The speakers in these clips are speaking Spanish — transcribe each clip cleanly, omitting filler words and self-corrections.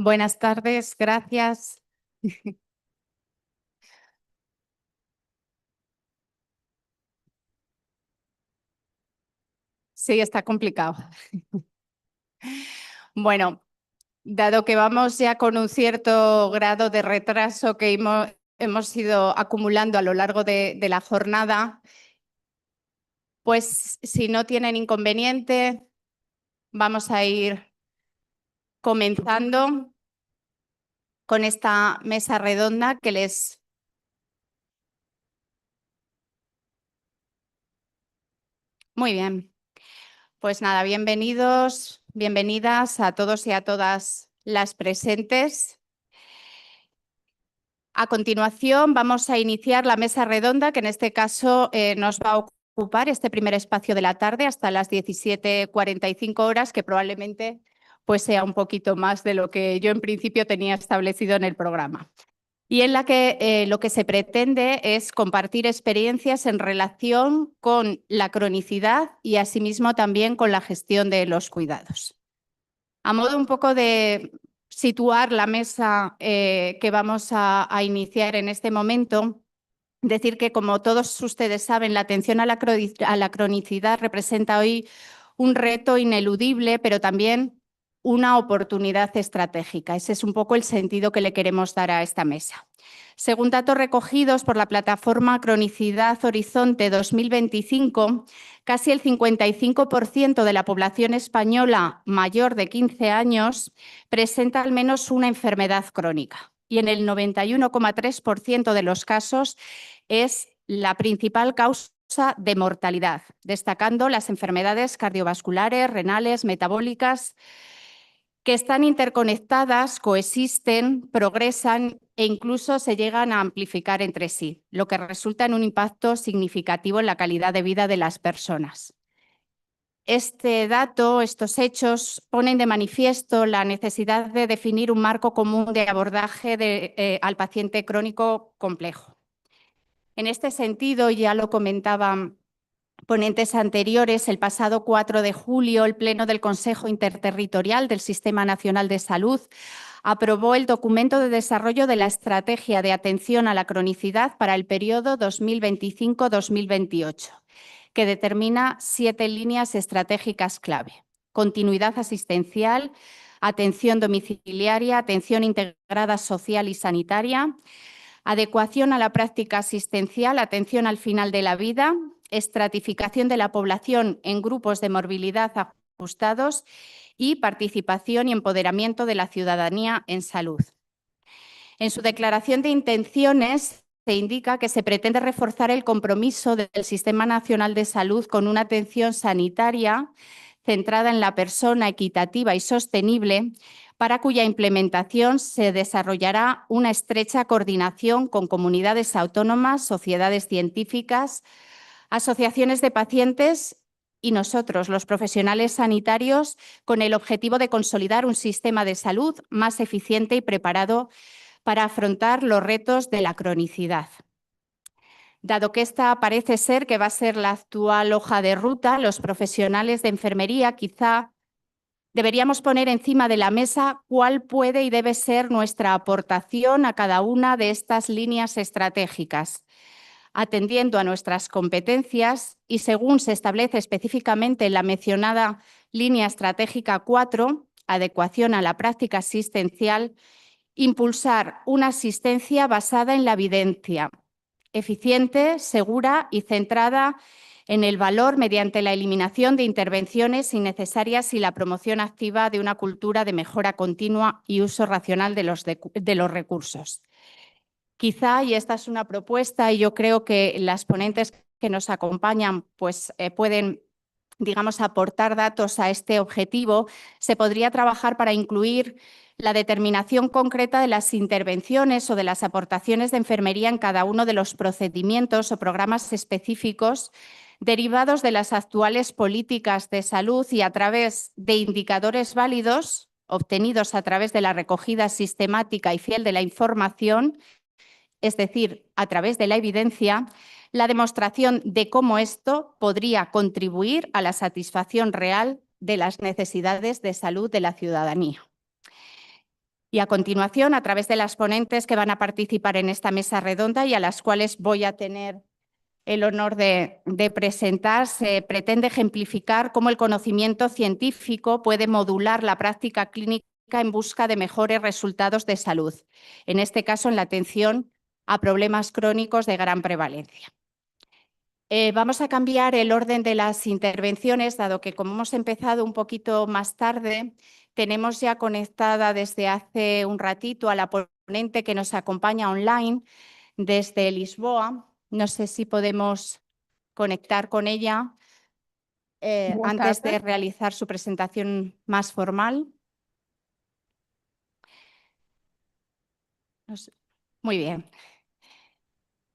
Buenas tardes, gracias. Sí, está complicado. Bueno, dado que vamos ya con un cierto grado de retraso que hemos ido acumulando a lo largo de la jornada, pues si no tienen inconveniente, vamos a ir comenzando con esta mesa redonda que les... Muy bien. Pues nada, bienvenidos, bienvenidas a todos y a todas las presentes. A continuación vamos a iniciar la mesa redonda, que en este caso nos va a ocupar este primer espacio de la tarde hasta las 17:45 horas, que probablemente pues, sea un poquito más de lo que yo en principio tenía establecido en el programa. Y en la que lo que se pretende es compartir experiencias en relación con la cronicidad y asimismo también con la gestión de los cuidados. A modo un poco de situar la mesa que vamos a iniciar en este momento, decir que, como todos ustedes saben, la atención a la cronicidad representa hoy un reto ineludible, pero también una oportunidad estratégica. Ese es un poco el sentido que le queremos dar a esta mesa. Según datos recogidos por la plataforma Cronicidad Horizonte 2025, casi el 55% de la población española mayor de 15 años presenta al menos una enfermedad crónica y en el 91,3% de los casos es la principal causa de mortalidad, destacando las enfermedades cardiovasculares, renales, metabólicas, que están interconectadas, coexisten, progresan e incluso se llegan a amplificar entre sí, lo que resulta en un impacto significativo en la calidad de vida de las personas. Este dato, estos hechos, ponen de manifiesto la necesidad de definir un marco común de abordaje al paciente crónico complejo. En este sentido, ya lo comentaban ponentes anteriores, el pasado 4 de julio, el Pleno del Consejo Interterritorial del Sistema Nacional de Salud aprobó el documento de desarrollo de la Estrategia de Atención a la Cronicidad para el periodo 2025-2028, que determina 7 líneas estratégicas clave: continuidad asistencial, atención domiciliaria, atención integrada social y sanitaria, adecuación a la práctica asistencial, atención al final de la vida, estratificación de la población en grupos de morbilidad ajustados y participación y empoderamiento de la ciudadanía en salud. En su declaración de intenciones se indica que se pretende reforzar el compromiso del Sistema Nacional de Salud con una atención sanitaria centrada en la persona, equitativa y sostenible, para cuya implementación se desarrollará una estrecha coordinación con comunidades autónomas, sociedades científicas, asociaciones de pacientes y nosotros, los profesionales sanitarios, con el objetivo de consolidar un sistema de salud más eficiente y preparado para afrontar los retos de la cronicidad. Dado que esta parece ser que va a ser la actual hoja de ruta, los profesionales de enfermería quizá deberíamos poner encima de la mesa cuál puede y debe ser nuestra aportación a cada una de estas líneas estratégicas, atendiendo a nuestras competencias y, según se establece específicamente en la mencionada línea estratégica 4, adecuación a la práctica asistencial, impulsar una asistencia basada en la evidencia, eficiente, segura y centrada en el valor mediante la eliminación de intervenciones innecesarias y la promoción activa de una cultura de mejora continua y uso racional de los recursos. Quizá, y esta es una propuesta, y yo creo que las ponentes que nos acompañan pues, pueden, digamos, aportar datos a este objetivo, se podría trabajar para incluir la determinación concreta de las intervenciones o de las aportaciones de enfermería en cada uno de los procedimientos o programas específicos derivados de las actuales políticas de salud y a través de indicadores válidos obtenidos a través de la recogida sistemática y fiel de la información, es decir, a través de la evidencia, la demostración de cómo esto podría contribuir a la satisfacción real de las necesidades de salud de la ciudadanía. Y a continuación, a través de las ponentes que van a participar en esta mesa redonda y a las cuales voy a tener el honor de presentar, se pretende ejemplificar cómo el conocimiento científico puede modular la práctica clínica en busca de mejores resultados de salud, en este caso en la atención a problemas crónicos de gran prevalencia. Vamos a cambiar el orden de las intervenciones, dado que como hemos empezado un poquito más tarde, tenemos ya conectada desde hace un ratito a la ponente que nos acompaña online desde Lisboa. No sé si podemos conectar con ella antes de realizar su presentación más formal. Muy bien.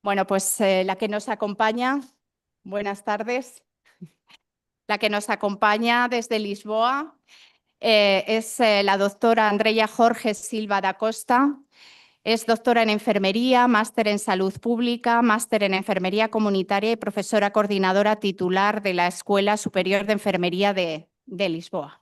Bueno, pues la que nos acompaña, buenas tardes. La que nos acompaña desde Lisboa es la doctora Andrea Jorge Silva da Costa. Es doctora en enfermería, máster en salud pública, máster en enfermería comunitaria y profesora coordinadora titular de la Escuela Superior de Enfermería de Lisboa.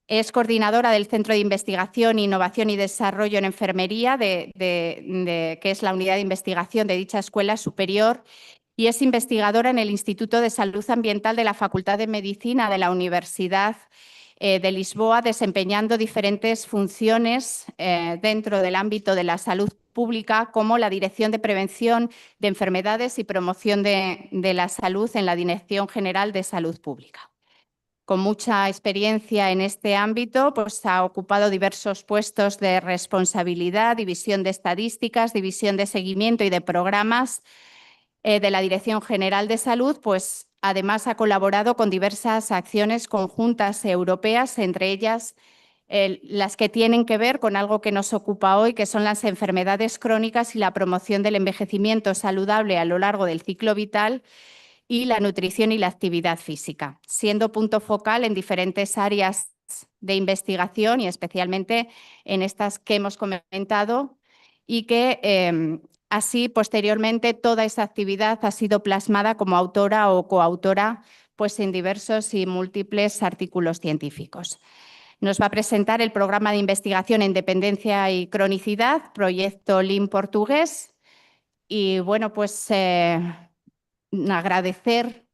Es coordinadora del Centro de Investigación, Innovación y Desarrollo en Enfermería, que es la unidad de investigación de dicha escuela superior, y es investigadora en el Instituto de Salud Ambiental de la Facultad de Medicina de la Universidad de Lisboa, desempeñando diferentes funciones dentro del ámbito de la salud pública, como la Dirección de Prevención de Enfermedades y Promoción de la Salud en la Dirección General de Salud Pública. Con mucha experiencia en este ámbito, pues ha ocupado diversos puestos de responsabilidad, división de estadísticas, división de seguimiento y de programas de la Dirección General de Salud, pues además ha colaborado con diversas acciones conjuntas europeas, entre ellas las que tienen que ver con algo que nos ocupa hoy, que son las enfermedades crónicas y la promoción del envejecimiento saludable a lo largo del ciclo vital, y la nutrición y la actividad física, siendo punto focal en diferentes áreas de investigación y especialmente en estas que hemos comentado, y que así posteriormente toda esa actividad ha sido plasmada como autora o coautora pues, en diversos y múltiples artículos científicos. Nos va a presentar el programa de investigación en dependencia y cronicidad, proyecto Lean portugués, y bueno, pues agradecer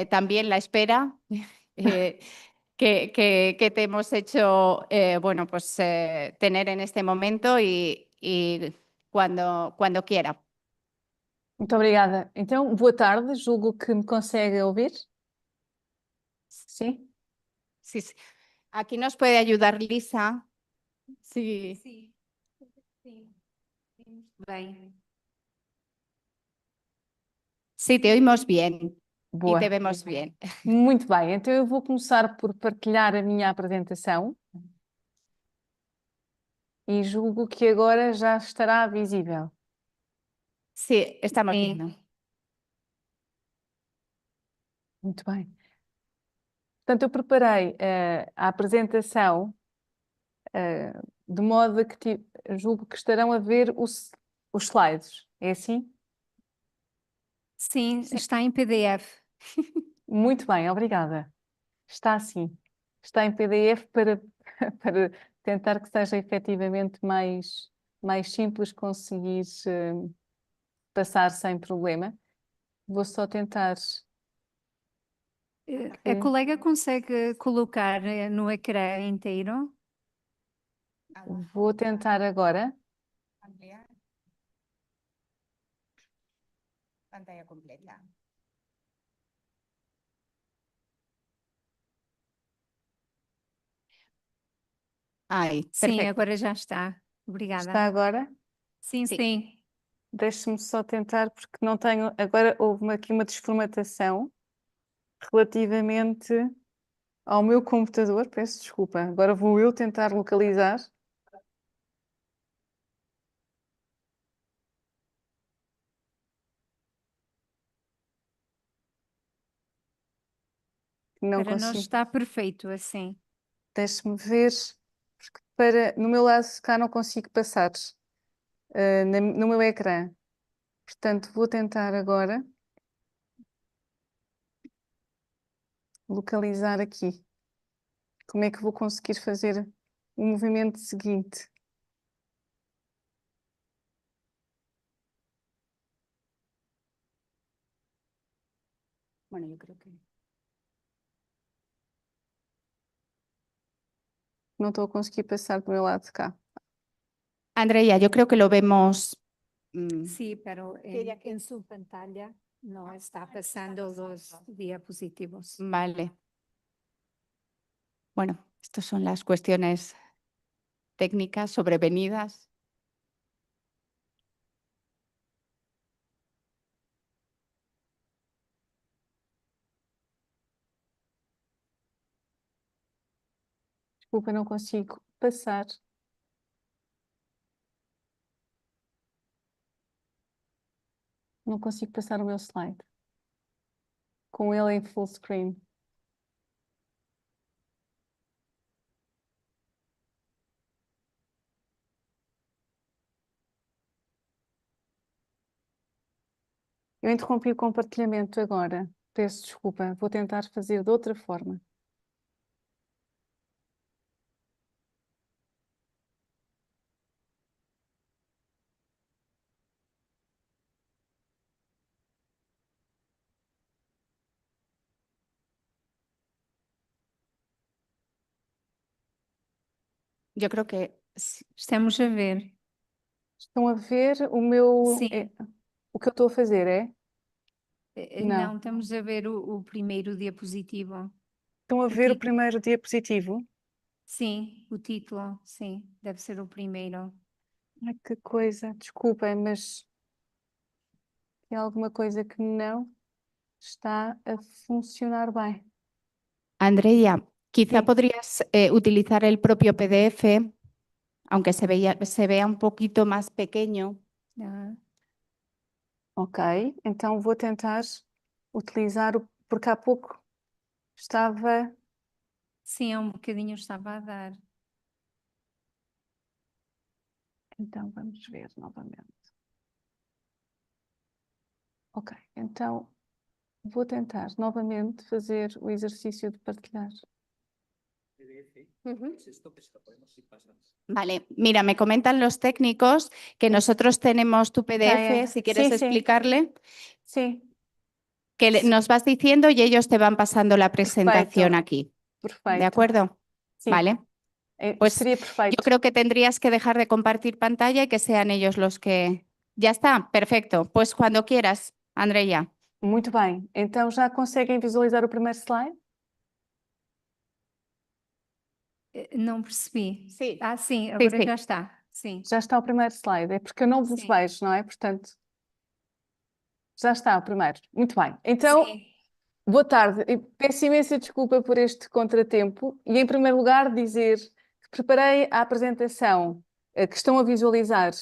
también la espera que te hemos hecho bueno, pues, tener en este momento y cuando quiera. Muito obrigada. Então, boa tarde, julgo que me consegue ouvir. Sim? Sí, sí. Aquí nos puede ayudar Lisa. Sí. Sí. Bem. Sí, te oímos bien y Boa. te vemos bien. Muito bem, então eu vou começar por partilhar a minha apresentação e julgo que agora já estará visível. Sí, estamos Sim. viendo. Muito bem. Portanto, eu preparei a apresentação de modo a que julgo que estarão a ver os slides. É assim? Sim, está em PDF. Muito bem, obrigada. Está assim. Está em PDF para, para tentar que seja efetivamente mais simples conseguir passar sem problema. Vou só tentar. A colega consegue colocar no ecrã inteiro? Vou tentar agora. Ampliar. Pantalla completa. Ai, Sim, perfecto. agora já está. Obrigada. Está agora? Sim, Sim. sim. Deixe-me só tentar, porque não tenho. Agora houve aqui uma desformatação relativamente ao meu computador. Peço desculpa. Agora vou eu tentar localizar. Não Para nós consigo. está perfeito assim. Deixe-me ver, porque no meu lado cá não consigo passar no meu ecrã. Portanto, vou tentar agora localizar aqui. Como é que vou conseguir fazer o movimento seguinte? Bueno, yo creo que... Não estou a conseguir passar do meu lado de cá. Andrea, yo creo que lo vemos. Sí, pero en su pantalla no está pasando los diapositivos. Vale. Bueno, estas son las cuestiones técnicas sobrevenidas. Desculpa, não consigo passar. Não consigo passar o meu slide. Com ele em full screen. Eu interrompi o compartilhamento agora. Peço desculpa, vou tentar fazer de outra forma. Yo creo que Estamos a ver. Estão a ver o meu... Sim. O que eu estou a fazer, é? Não. Não, estamos a ver o primeiro diapositivo. Estão a ver o título. primeiro diapositivo? Sim, o título, sim, deve ser o primeiro. Ai, que coisa. Desculpem, mas... Tem alguma coisa que não está a funcionar bem. Andrea, quizá Sí. podrías utilizar el propio PDF, aunque se vea un poquito más pequeño. Ah, Ok, então vou tentar utilizar porque há pouco estava... sim, um bocadinho estava a dar. Então vamos ver novamente. Ok, então vou tentar novamente fazer o exercício de partilhar. Vale, mira, me comentan los técnicos que nosotros tenemos tu PDF, si quieres Sí, sí. explicarle, Sim, nos vas diciendo y ellos te van pasando la presentación aquí. perfeito. ¿De acuerdo? Sim. Vale. Pues Seria perfeito. Yo creo que tendrías que dejar de compartir pantalla y que sean ellos los que... Ya está, perfecto. Pues cuando quieras, Andrea. Muito bem. Então já conseguem visualizar o primeiro slide? Não percebi. Sim. Ah, sim, agora sim. já está. Sim. Já está o primeiro slide. É porque eu não vos Sim. vejo, não é? Portanto, já está o primeiro. Muito bem. Então, Sim. boa tarde. E peço imensa desculpa por este contratempo. E, em primeiro lugar, dizer que preparei a apresentação que estão a visualizar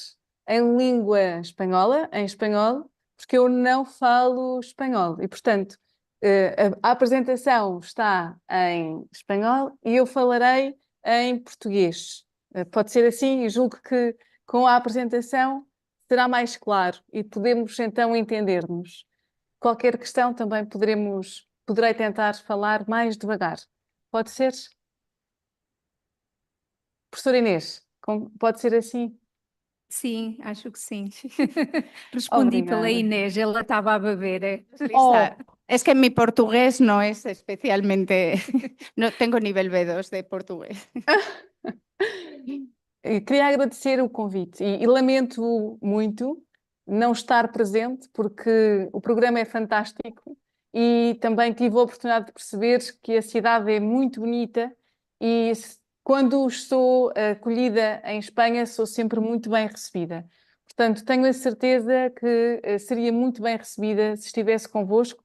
em língua espanhola, em espanhol, porque eu não falo espanhol. E, portanto, a apresentação está em espanhol e eu falarei em português. Pode ser assim, e julgo que com a apresentação será mais claro e podemos então entender-nos. Qualquer questão também poderei tentar falar mais devagar. Pode ser? Professora Inês, pode ser assim? Sim, acho que sim. Respondi pela Obrigada. Inês, ela estava a beber. Lisa, es que mi portugués no es especialmente... No tengo nivel B2 de portugués. Queria agradecer o convite e lamento muito não estar presente porque o programa é fantástico e também tive a oportunidade de perceber que a cidade é muito bonita e quando estou acolhida em Espanha sou sempre muito bem recebida. Portanto, tenho a certeza que seria muito bem recebida se estivesse convosco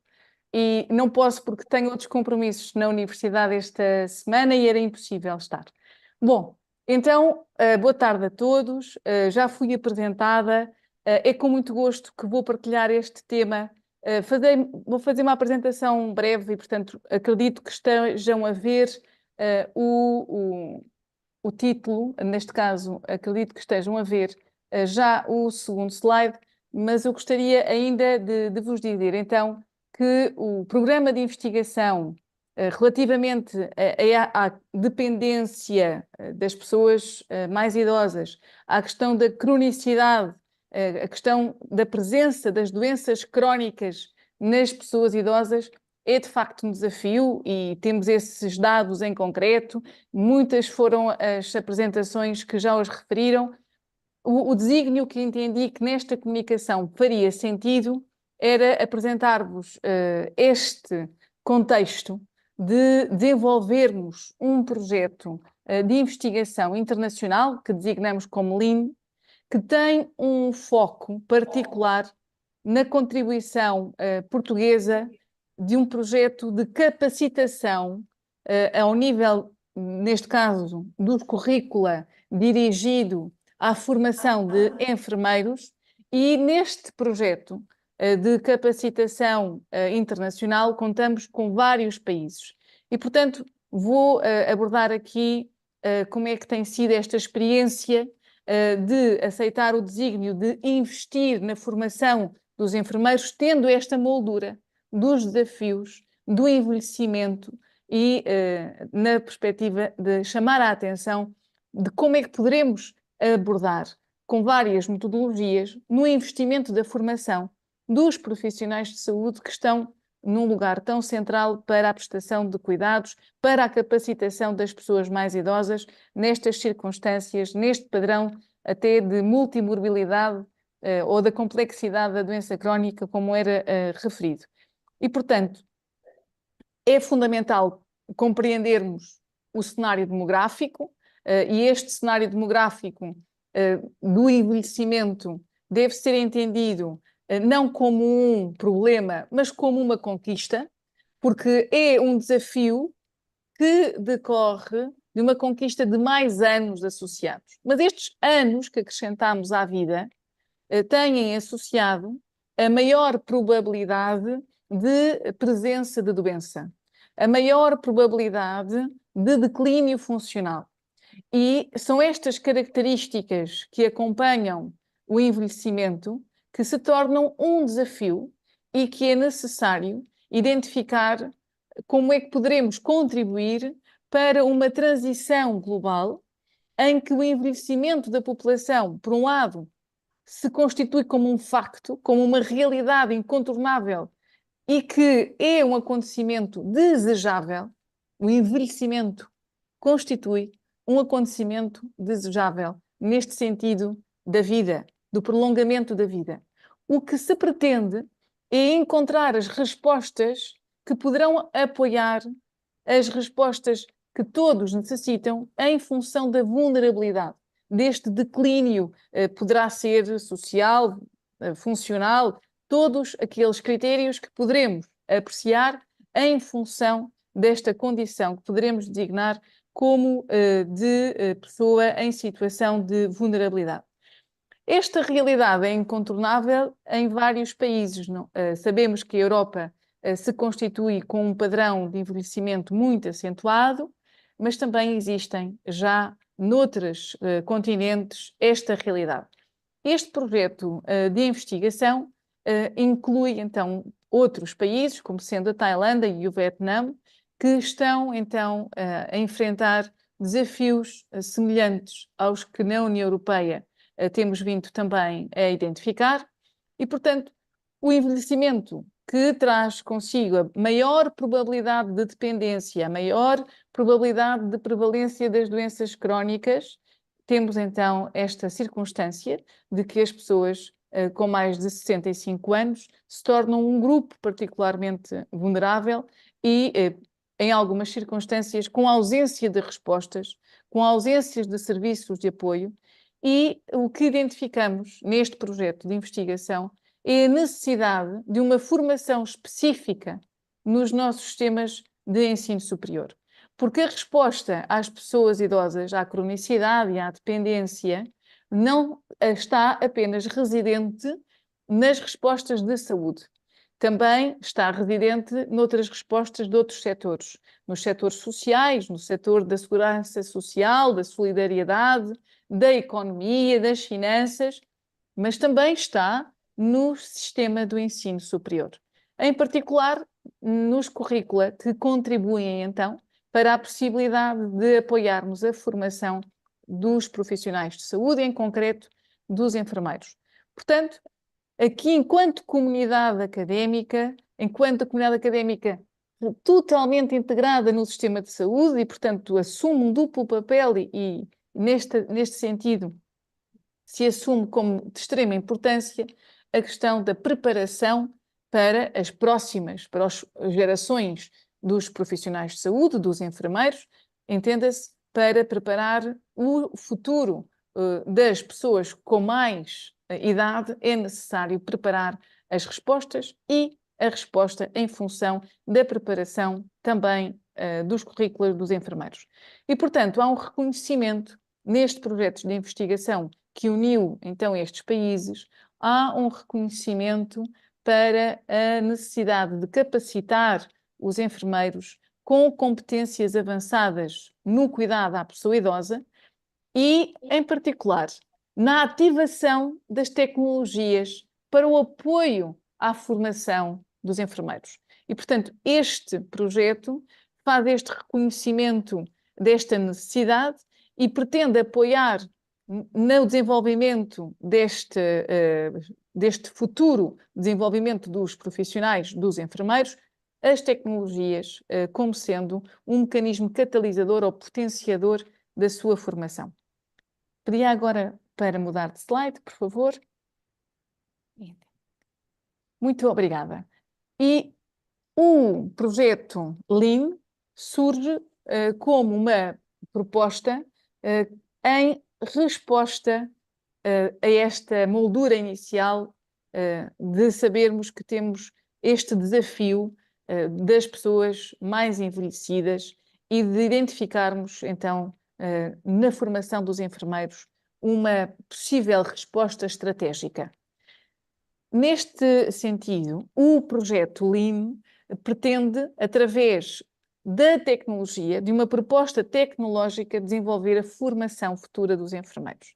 e não posso porque tenho outros compromissos na universidade esta semana e era impossível estar. Bom, então, boa tarde a todos. Já fui apresentada. É com muito gosto que vou partilhar este tema. Vou fazer uma apresentação breve e, portanto, acredito que estejam a ver o título. Neste caso, acredito que estejam a ver já o segundo slide, mas eu gostaria ainda de vos dizer, então, que o programa de investigação relativamente à dependência das pessoas mais idosas, à questão da cronicidade, a questão da presença das doenças crónicas nas pessoas idosas, é de facto um desafio e temos esses dados em concreto. Muitas foram as apresentações que já os referiram. O desígnio que entendi que nesta comunicação faria sentido era apresentar-vos este contexto de desenvolvermos um projeto de investigação internacional, que designamos como LIN, que tem um foco particular na contribuição portuguesa de um projeto de capacitação ao nível, neste caso, do currícula dirigido à formação de enfermeiros, e neste projeto de capacitação internacional contamos com vários países. E, portanto, vou abordar aqui como é que tem sido esta experiência de aceitar o desígnio de investir na formação dos enfermeiros, tendo esta moldura dos desafios, do envelhecimento e na perspectiva de chamar a atenção de como é que poderemos abordar com várias metodologias no investimento da formação dos profissionais de saúde que estão num lugar tão central para a prestação de cuidados, para a capacitação das pessoas mais idosas nestas circunstâncias, neste padrão até de multimorbilidade ou da complexidade da doença crónica, como era referido. E, portanto, é fundamental compreendermos o cenário demográfico, e este cenário demográfico do envelhecimento deve ser entendido não como um problema, mas como uma conquista, porque é um desafio que decorre de uma conquista de mais anos associados. Mas estes anos que acrescentamos à vida têm associado a maior probabilidade de presença de doença, a maior probabilidade de declínio funcional. E são estas características que acompanham o envelhecimento que se tornam um desafio e que é necessário identificar como é que poderemos contribuir para uma transição global em que o envelhecimento da população, por um lado, se constitui como um facto, como uma realidade incontornável e que é um acontecimento desejável. O envelhecimento constitui um acontecimento desejável neste sentido da vida, do prolongamento da vida. O que se pretende é encontrar as respostas que poderão apoiar as respostas que todos necessitam em função da vulnerabilidade. Deste declínio, poderá ser social, funcional, todos aqueles critérios que poderemos apreciar em função desta condição que poderemos designar como de pessoa em situação de vulnerabilidade. Esta realidade é incontornável em vários países. Não? Sabemos que a Europa se constitui com um padrão de envelhecimento muito acentuado, mas também existem já noutros continentes esta realidade. Este projeto de investigação inclui então outros países, como sendo a Tailândia e o Vietnã, que estão então a enfrentar desafios semelhantes aos que na União Europeia temos vindo também a identificar, e portanto o envelhecimento que traz consigo a maior probabilidade de dependência, a maior probabilidade de prevalência das doenças crónicas, temos então esta circunstância de que as pessoas com mais de 65 anos se tornam um grupo particularmente vulnerável e, em algumas circunstâncias, com ausência de respostas, com ausências de serviços de apoio, e o que identificamos neste projeto de investigação é a necessidade de uma formação específica nos nossos sistemas de ensino superior. Porque a resposta às pessoas idosas, à cronicidade e à dependência, não está apenas residente nas respostas de saúde. Também está residente noutras respostas de outros setores, nos setores sociais, no setor da segurança social, da solidariedade, da economia, das finanças, mas também está no sistema do ensino superior. Em particular, nos currícula que contribuem, então, para a possibilidade de apoiarmos a formação dos profissionais de saúde, em concreto, dos enfermeiros. Portanto, aqui, enquanto comunidade académica totalmente integrada no sistema de saúde e, portanto, assume um duplo papel e neste sentido, se assume como de extrema importância a questão da preparação para as próximas, para as gerações dos profissionais de saúde, dos enfermeiros, entenda-se, para preparar o futuro das pessoas com mais idade, é necessário preparar as respostas e a resposta em função da preparação também dos currículos dos enfermeiros. E, portanto, há um reconhecimento neste projeto de investigação que uniu, então, estes países, há um reconhecimento para a necessidade de capacitar os enfermeiros com competências avançadas no cuidado à pessoa idosa e, em particular, na ativação das tecnologias para o apoio à formação dos enfermeiros. E, portanto, este projeto faz este reconhecimento desta necessidade e pretende apoiar no desenvolvimento deste futuro desenvolvimento dos profissionais, dos enfermeiros, as tecnologias como sendo um mecanismo catalisador ou potenciador da sua formação. Pedia agora para mudar de slide, por favor. Muito obrigada. E o projeto Lean surge como uma proposta em resposta a esta moldura inicial de sabermos que temos este desafio das pessoas mais envelhecidas e de identificarmos, então, na formação dos enfermeiros, uma possível resposta estratégica. Neste sentido, o projeto Lean pretende, através da tecnologia, de uma proposta tecnológica, desenvolver a formação futura dos enfermeiros.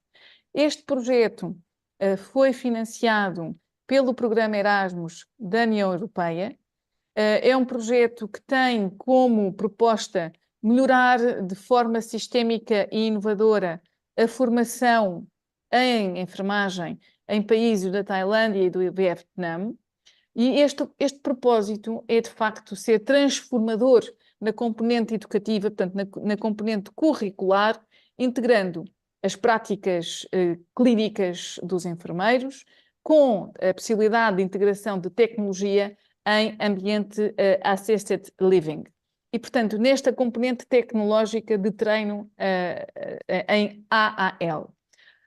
Este projeto foi financiado pelo programa Erasmus da União Europeia. É um projeto que tem como proposta melhorar de forma sistémica e inovadora a formação em enfermagem em países da Tailândia e do Vietnã. E este propósito é, de facto, ser transformador na componente educativa, portanto, na componente curricular, integrando as práticas clínicas dos enfermeiros com a possibilidade de integração de tecnologia em ambiente assisted living. E, portanto, nesta componente tecnológica de treino em AAL,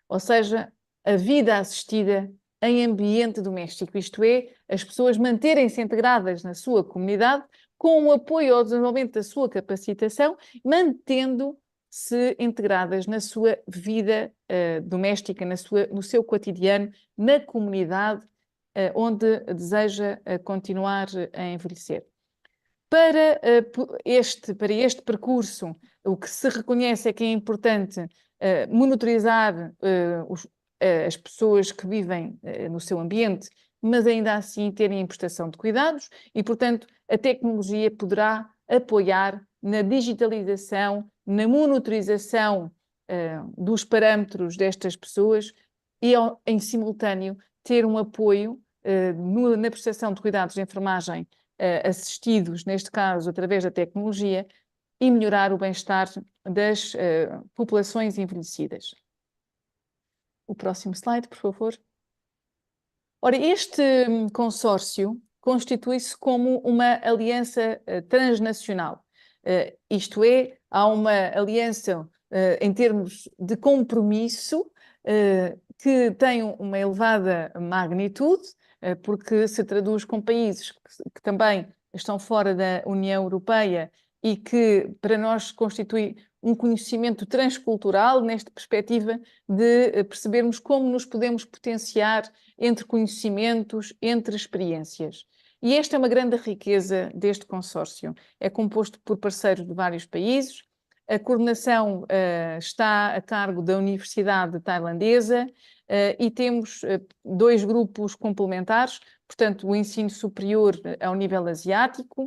ou seja, a vida assistida em ambiente doméstico, isto é, as pessoas manterem-se integradas na sua comunidade com o apoio ao desenvolvimento da sua capacitação, mantendo-se integradas na sua vida doméstica, no seu cotidiano, na comunidade onde deseja continuar a envelhecer. Para este percurso, o que se reconhece é que é importante monitorizar as pessoas que vivem no seu ambiente, mas ainda assim terem a prestação de cuidados e, portanto, a tecnologia poderá apoiar na digitalização, na monitorização dos parâmetros destas pessoas e, em simultâneo, ter um apoio na prestação de cuidados de enfermagem assistidos, neste caso, através da tecnologia, e melhorar o bem-estar das populações envelhecidas. O próximo slide, por favor. Ora, este consórcio constitui-se como uma aliança transnacional. Isto é, há uma aliança em termos de compromisso que tem uma elevada magnitude, porque se traduz com países que também estão fora da União Europeia e que para nós constitui um conhecimento transcultural nesta perspectiva de percebermos como nos podemos potenciar entre conhecimentos, entre experiências. E esta é uma grande riqueza deste consórcio. É composto por parceiros de vários países. A coordenação está a cargo da Universidade Tailandesa e temos dois grupos complementares, portanto, o ensino superior ao nível asiático,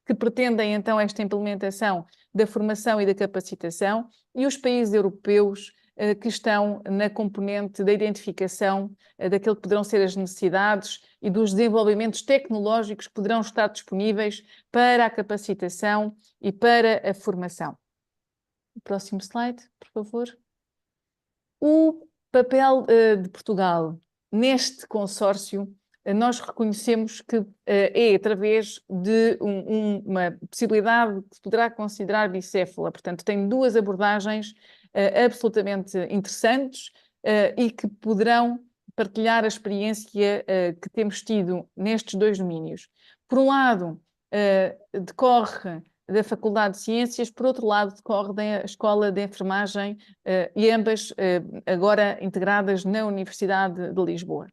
que pretendem então esta implementação da formação e da capacitação, e os países europeus que estão na componente da identificação daquilo que poderão ser as necessidades e dos desenvolvimentos tecnológicos que poderão estar disponíveis para a capacitação e para a formação. O próximo slide, por favor. O papel de Portugal neste consórcio, nós reconhecemos que é através de uma possibilidade que se poderá considerar bicéfala. Portanto, tem duas abordagens absolutamente interessantes e que poderão partilhar a experiência que temos tido nestes dois domínios. Por um lado, decorre da Faculdade de Ciências, por outro lado, decorre da Escola de Enfermagem e ambas agora integradas na Universidade de Lisboa.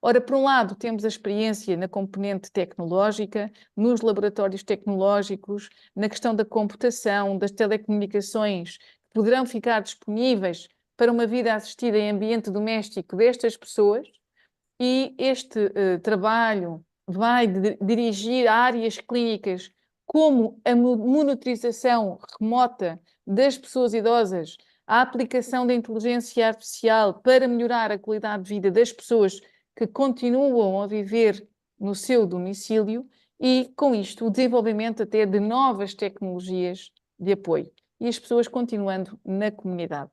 Ora, por um lado, temos a experiência na componente tecnológica, nos laboratórios tecnológicos, na questão da computação, das telecomunicações, que poderão ficar disponíveis para uma vida assistida em ambiente doméstico destas pessoas, e este trabalho vai dirigir áreas clínicas como a monitorização remota das pessoas idosas, a aplicação da inteligência artificial para melhorar a qualidade de vida das pessoas que continuam a viver no seu domicílio e, com isto, o desenvolvimento até de novas tecnologias de apoio e as pessoas continuando na comunidade.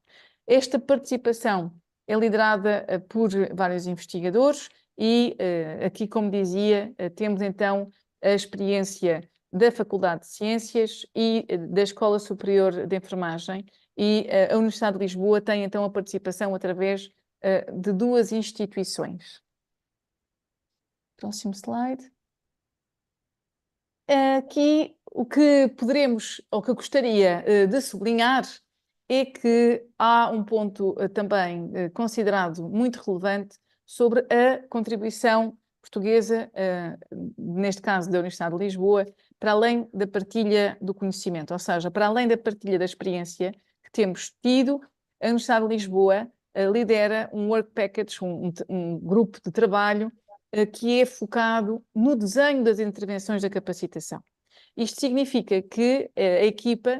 Esta participação é liderada por vários investigadores e aqui, como dizia, temos então a experiência da Faculdade de Ciências e da Escola Superior de Enfermagem, e a Universidade de Lisboa tem então a participação através de duas instituições. Próximo slide. Aqui o que poderemos, ou que eu gostaria de sublinhar, é que há um ponto também considerado muito relevante sobre a contribuição portuguesa, neste caso da Universidade de Lisboa, para além da partilha do conhecimento, ou seja, para além da partilha da experiência que temos tido, a Universidade de Lisboa lidera um work package, um grupo de trabalho que é focado no desenho das intervenções da capacitação. Isto significa que a equipa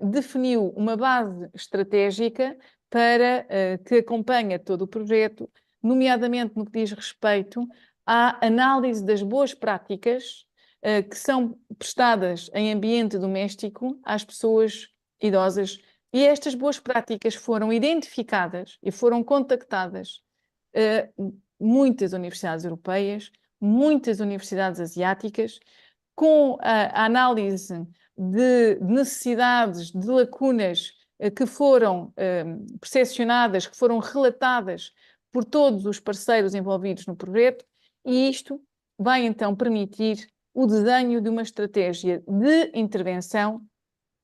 definiu uma base estratégica para que acompanhe todo o projeto, nomeadamente no que diz respeito à análise das boas práticas que são prestadas em ambiente doméstico às pessoas idosas, e estas boas práticas foram identificadas e foram contactadas muitas universidades europeias, muitas universidades asiáticas, com a análise de necessidades, de lacunas que foram percepcionadas, que foram relatadas por todos os parceiros envolvidos no projeto, e isto vai então permitir o desenho de uma estratégia de intervenção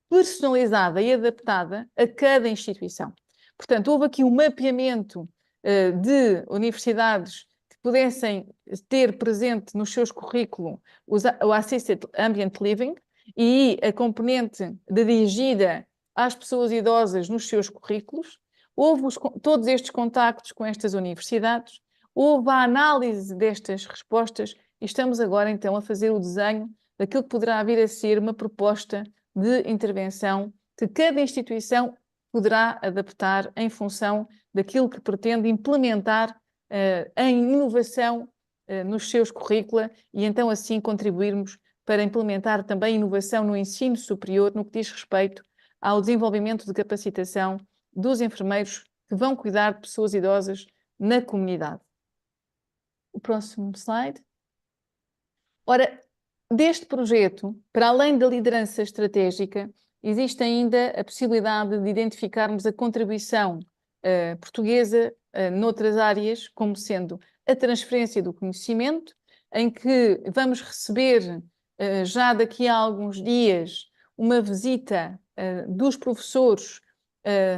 personalizada e adaptada a cada instituição. Portanto, houve aqui um mapeamento de universidades que pudessem ter presente nos seus currículos o Assisted Ambient Living e a componente dirigida às pessoas idosas nos seus currículos. Houve todos estes contactos com estas universidades, houve a análise destas respostas e estamos agora então a fazer o desenho daquilo que poderá vir a ser uma proposta de intervenção que cada instituição poderá adaptar em função daquilo que pretende implementar em inovação nos seus currícula, e então assim contribuirmos para implementar também inovação no ensino superior no que diz respeito ao desenvolvimento de capacitação dos enfermeiros que vão cuidar de pessoas idosas na comunidade. O próximo slide. Ora, deste projeto, para além da liderança estratégica, existe ainda a possibilidade de identificarmos a contribuição portuguesa noutras áreas, como sendo a transferência do conhecimento, em que vamos receber já daqui a alguns dias uma visita dos professores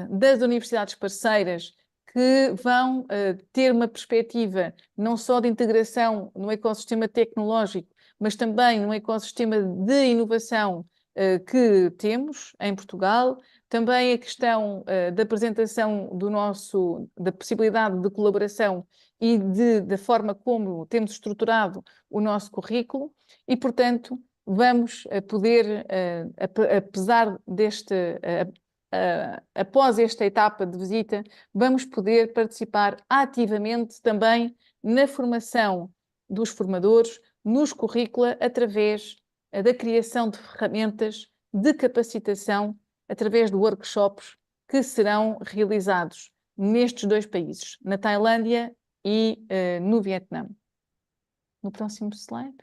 das universidades parceiras que vão ter uma perspectiva não só de integração no ecossistema tecnológico, mas também no ecossistema de inovação que temos em Portugal. Também a questão da apresentação da possibilidade de colaboração e da forma como temos estruturado o nosso currículo, e, portanto, vamos poder, apesar após esta etapa de visita, vamos poder participar ativamente também na formação dos formadores, nos currícula, através da criação de ferramentas de capacitação, através de workshops que serão realizados nestes dois países, na Tailândia e no Vietnã. No próximo slide.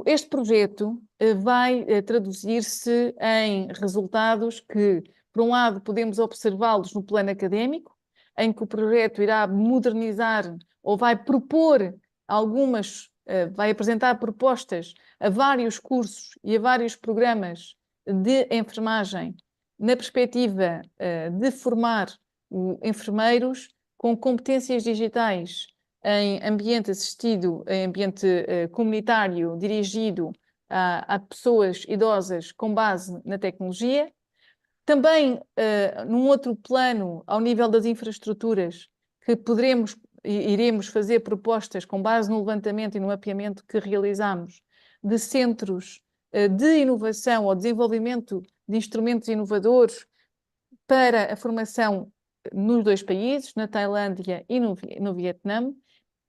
Este projeto vai traduzir-se em resultados que, por um lado, podemos observá-los no plano académico, em que o projeto irá modernizar ou vai propor vai apresentar propostas a vários cursos e a vários programas de enfermagem na perspectiva de formar enfermeiros com competências digitais em ambiente assistido, em ambiente comunitário, dirigido a pessoas idosas com base na tecnologia. Também, num outro plano, ao nível das infraestruturas, que iremos fazer propostas com base no levantamento e no mapeamento que realizamos de centros de inovação ou desenvolvimento de instrumentos inovadores para a formação nos dois países, na Tailândia e no Vietnã.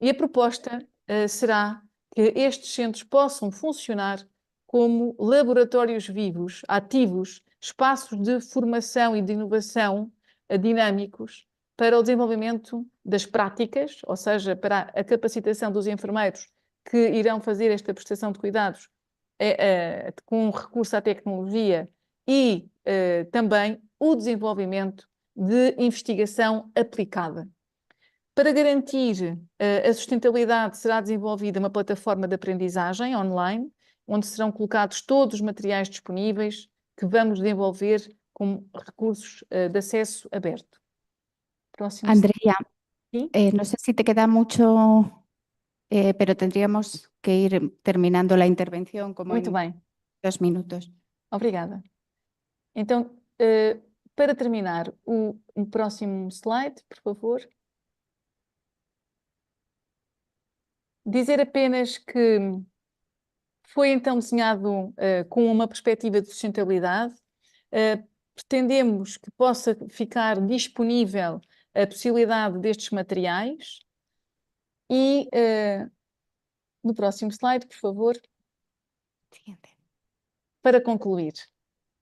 E a proposta será que estes centros possam funcionar como laboratórios vivos, ativos, espaços de formação e de inovação dinâmicos para o desenvolvimento das práticas, ou seja, para a capacitação dos enfermeiros que irão fazer esta prestação de cuidados com recurso à tecnologia e também o desenvolvimento de investigação aplicada. Para garantir a sustentabilidade, será desenvolvida uma plataforma de aprendizagem online, onde serão colocados todos os materiais disponíveis que vamos desenvolver com recursos de acesso aberto. Próximo. Andrea, ¿Sí? No sé si te queda mucho, pero tendríamos que ir terminando la intervención como Muito en bem, 2 minutos. obrigada. Então, para terminar, um próximo slide, por favor. Dizer apenas que foi então desenhado com uma perspectiva de sustentabilidade. Pretendemos que possa ficar disponível a possibilidade destes materiais. E no próximo slide, por favor. Para concluir,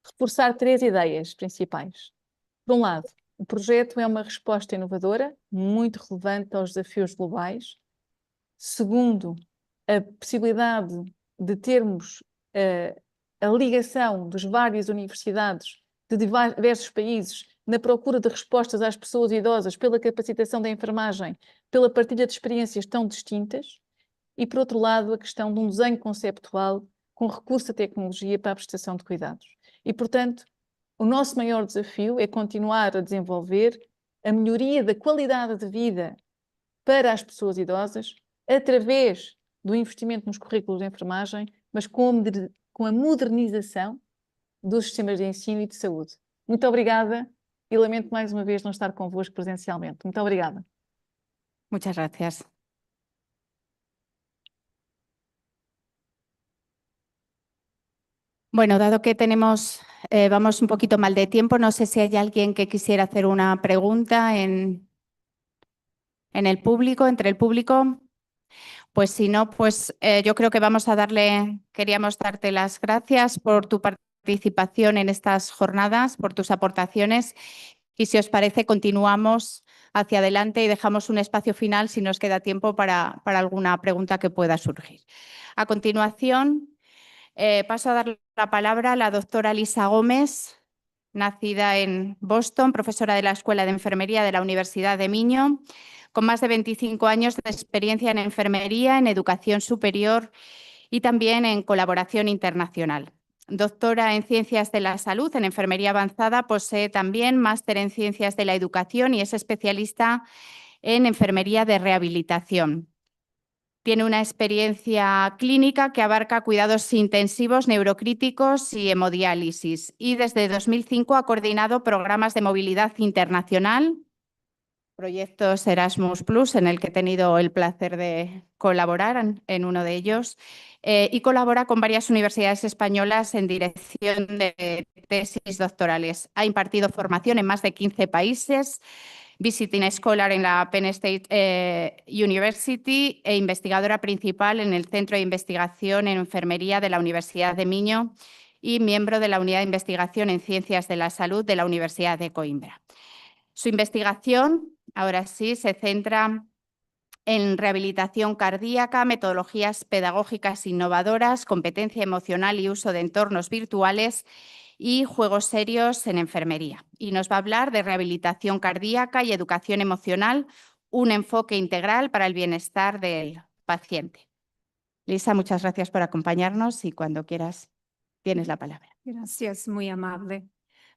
reforçar 3 ideias principais. Por um lado, o projeto é uma resposta inovadora, muito relevante aos desafios globais. Segundo, a possibilidade de termos a ligação das várias universidades de diversos países na procura de respostas às pessoas idosas pela capacitação da enfermagem, pela partilha de experiências tão distintas. E, por outro lado, a questão de um desenho conceptual com recurso à tecnologia para a prestação de cuidados. E, portanto, o nosso maior desafio é continuar a desenvolver a melhoria da qualidade de vida para as pessoas idosas através do investimento nos currículos de enfermagem, mas com a modernização dos sistemas de ensino e de saúde. Muito obrigada e lamento mais uma vez não estar convosco presencialmente. Muito obrigada. Muchas gracias. Bueno, dado que vamos un poquito mal de tiempo, no sé si hay alguien que quisiera hacer una pregunta entre el público. Pues si no, pues yo creo que queríamos darte las gracias por tu participación en estas jornadas, por tus aportaciones. Y si os parece, continuamos hacia adelante y dejamos un espacio final si nos queda tiempo para alguna pregunta que pueda surgir. A continuación, paso a dar la palabra a la doctora Lisa Gómez, nacida en Boston, profesora de la Escuela de Enfermería de la Universidad de Miño, con más de 25 años de experiencia en enfermería, en educación superior y también en colaboración internacional. Doctora en Ciencias de la Salud, en Enfermería Avanzada, posee también máster en Ciencias de la Educación y es especialista en Enfermería de Rehabilitación. Tiene una experiencia clínica que abarca cuidados intensivos, neurocríticos y hemodiálisis. Y desde 2005 ha coordinado programas de movilidad internacional proyectos Erasmus Plus, en el que he tenido el placer de colaborar en uno de ellos, y colabora con varias universidades españolas en dirección de tesis doctorales. Ha impartido formación en más de 15 países, visiting scholar en la Penn State University e investigadora principal en el Centro de Investigación en Enfermería de la Universidad de Minho y miembro de la Unidad de Investigación en Ciencias de la Salud de la Universidad de Coimbra. Su investigación, ahora sí, se centra en rehabilitación cardíaca, metodologías pedagógicas innovadoras, competencia emocional y uso de entornos virtuales y juegos serios en enfermería. Y nos va a hablar de rehabilitación cardíaca y educación emocional, un enfoque integral para el bienestar del paciente. Lisa, muchas gracias por acompañarnos y cuando quieras tienes la palabra. Gracias, muy amable.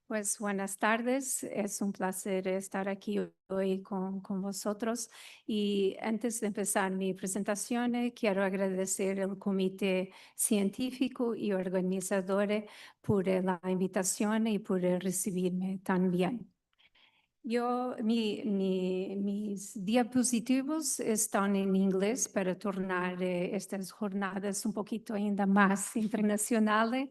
Pues buenas tardes, es un placer estar aquí hoy con vosotros. Y antes de empezar mi presentación, quiero agradecer al comité científico y organizador por la invitación y por recibirme tan bien. Mis diapositivos están en inglés para tornar estas jornadas un poquito ainda más internacionales,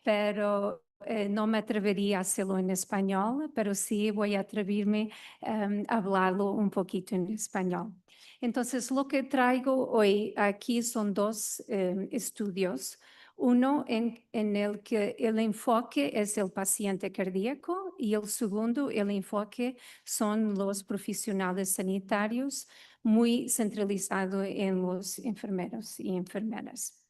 pero no me atrevería a hacerlo en español, pero sí voy a atreverme a hablarlo un poquito en español. Entonces, lo que traigo hoy aquí son dos estudios. Uno en el que el enfoque es el paciente cardíaco y el segundo, el enfoque son los profesionales sanitarios, muy centralizado en los enfermeros y enfermeras.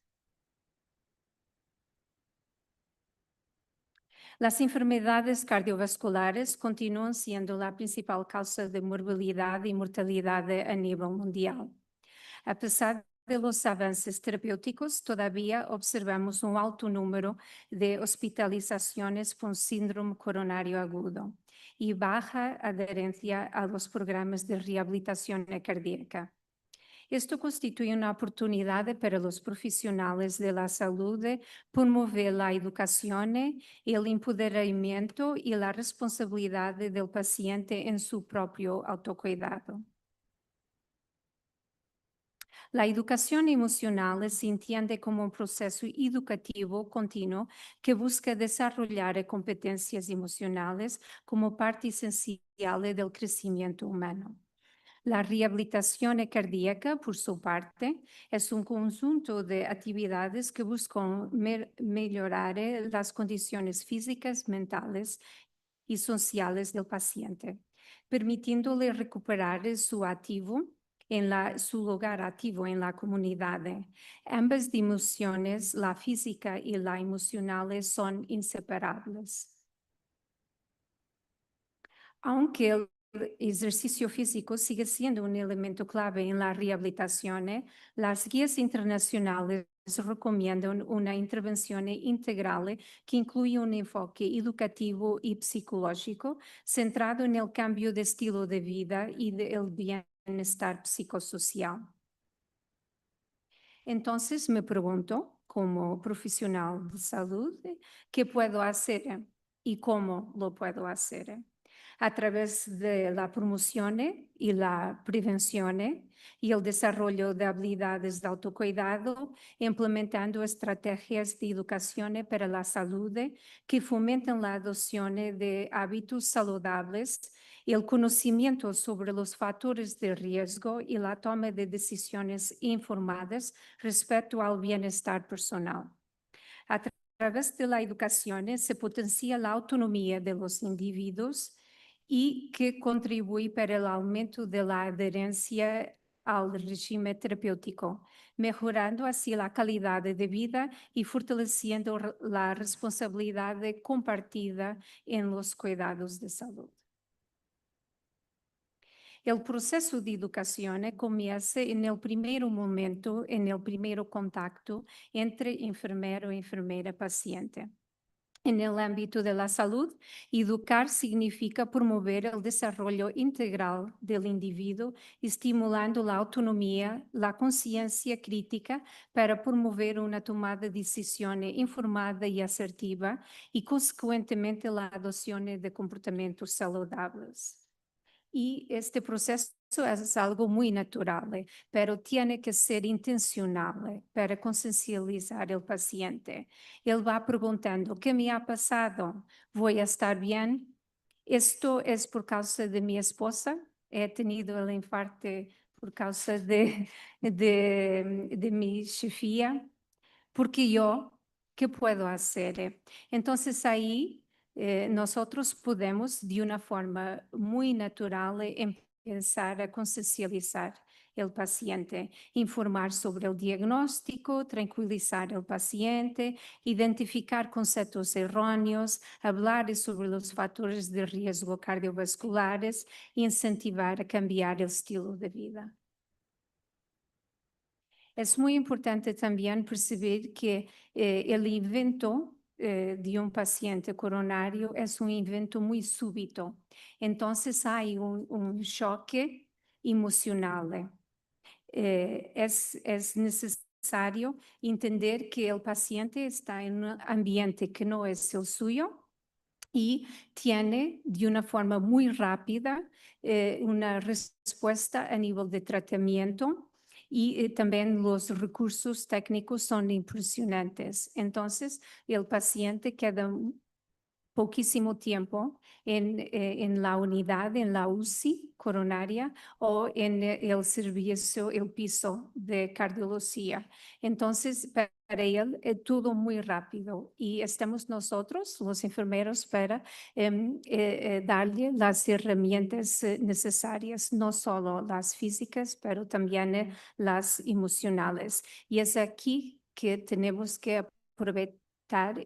Las enfermedades cardiovasculares continúan siendo la principal causa de morbilidad y mortalidad a nivel mundial. A pesar de los avances terapéuticos, todavía observamos un alto número de hospitalizaciones por síndrome coronario agudo y baja adherencia a los programas de rehabilitación cardíaca. Esto constituye una oportunidad para los profesionales de la salud de promover la educación, el empoderamiento y la responsabilidad del paciente en su propio autocuidado. La educación emocional se entiende como un proceso educativo continuo que busca desarrollar competencias emocionales como parte esencial del crecimiento humano. La rehabilitación cardíaca, por su parte, es un conjunto de actividades que buscan mejorar las condiciones físicas, mentales y sociales del paciente, permitiéndole recuperar su lugar activo en la comunidad. Ambas dimensiones, la física y la emocional, son inseparables. Aunque el ejercicio físico sigue siendo un elemento clave en la rehabilitación, las guías internacionales recomiendan una intervención integral que incluye un enfoque educativo y psicológico centrado en el cambio de estilo de vida y del bienestar psicosocial. Entonces me pregunto, como profesional de salud, ¿qué puedo hacer y cómo lo puedo hacer? A través de la promoción y la prevención y el desarrollo de habilidades de autocuidado, implementando estrategias de educación para la salud que fomentan la adopción de hábitos saludables, el conocimiento sobre los factores de riesgo y la toma de decisiones informadas respecto al bienestar personal. A través de la educación se potencia la autonomía de los individuos y que contribuye para el aumento de la adherencia al régimen terapéutico, mejorando así la calidad de vida y fortaleciendo la responsabilidad compartida en los cuidados de salud. El proceso de educación comienza en el primer momento, en el primer contacto entre enfermero, enfermera, paciente. En el ámbito de la salud, educar significa promover el desarrollo integral del individuo, estimulando la autonomía, la conciencia crítica para promover una tomada de decisión informada y asertiva y, consecuentemente, la adopción de comportamientos saludables. Y este proceso es algo muy natural, pero tiene que ser intencional para conciencializar el paciente. Él va preguntando, ¿qué me ha pasado? ¿Voy a estar bien? Esto es por causa de mi esposa. He tenido el infarto por causa de mi chefía. Porque yo, ¿qué puedo hacer? Entonces ahí nosotros podemos de una forma muy natural empezar a conciencializar el paciente, informar sobre el diagnóstico, tranquilizar el paciente, identificar conceptos erróneos, hablar sobre los factores de riesgo cardiovasculares e incentivar a cambiar el estilo de vida. Es muy importante también percibir que el evento de un paciente coronario es un evento muy súbito. Entonces hay un choque emocional. Es necesario entender que el paciente está en un ambiente que no es el suyo y tiene de una forma muy rápida una respuesta a nivel de tratamiento y también los recursos técnicos son impresionantes. Entonces, el paciente queda poquísimo tiempo en la unidad, en la UCI coronaria o en el servicio, el piso de cardiología. Entonces, para él es todo muy rápido y estamos nosotros, los enfermeros, para darle las herramientas necesarias, no solo las físicas, pero también las emocionales. Y es aquí que tenemos que aprovechar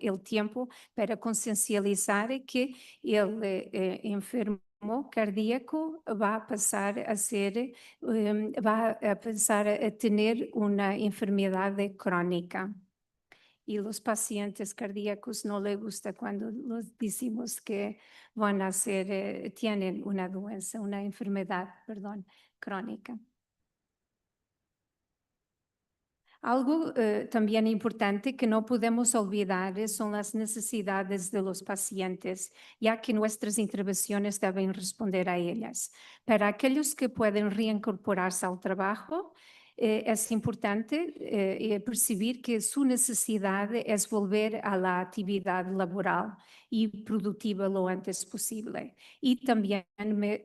el tiempo para conciencializar que el enfermo cardíaco va a pasar a ser, va a pasar a tener una enfermedad crónica. Y los pacientes cardíacos no les gusta cuando les decimos que van a ser, tienen una doença, una enfermedad, perdón, crónica. Algo también importante que no podemos olvidar son las necesidades de los pacientes, ya que nuestras intervenciones deben responder a ellas. Para aquellos que pueden reincorporarse al trabajo, es importante percibir que su necesidad es volver a la actividad laboral y productiva lo antes posible. Y también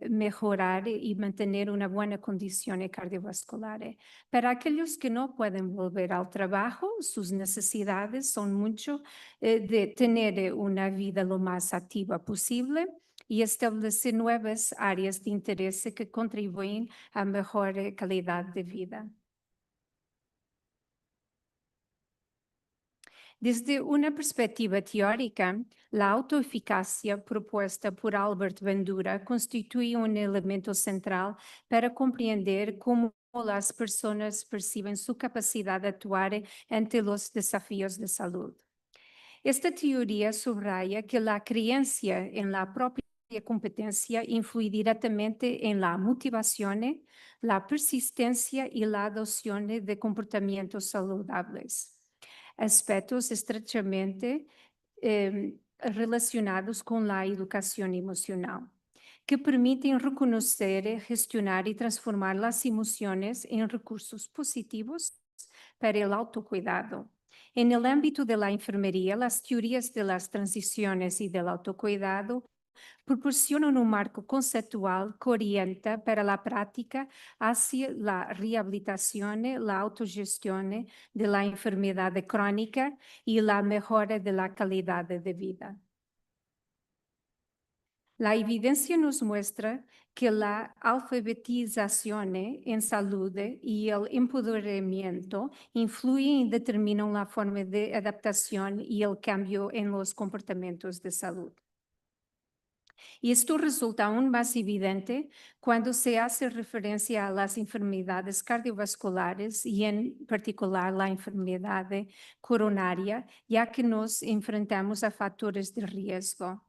mejorar y mantener una buena condición cardiovascular. Para aquellos que no pueden volver al trabajo, sus necesidades son mucho de tener una vida lo más activa posible y establecer nuevas áreas de interés que contribuyen a mejor calidad de vida. Desde una perspectiva teórica, la autoeficacia propuesta por Albert Bandura constituye un elemento central para compreender cómo las personas perciben su capacidad de actuar ante los desafíos de salud. Esta teoría subraya que la creencia en la propia competencia influye directamente en la motivación, la persistencia y la adopción de comportamientos saludables. Aspectos estrechamente relacionados con la educación emocional, que permiten reconocer, gestionar y transformar las emociones en recursos positivos para el autocuidado. En el ámbito de la enfermería, las teorías de las transiciones y del autocuidado proporcionan un marco conceptual que orienta para la práctica hacia la rehabilitación, la autogestión de la enfermedad crónica y la mejora de la calidad de vida. La evidencia nos muestra que la alfabetización en salud y el empoderamiento influyen y determinan la forma de adaptación y el cambio en los comportamientos de salud. Y esto resulta aún más evidente cuando se hace referencia a las enfermedades cardiovasculares y en particular la enfermedad coronaria, ya que nos enfrentamos a factores de riesgo.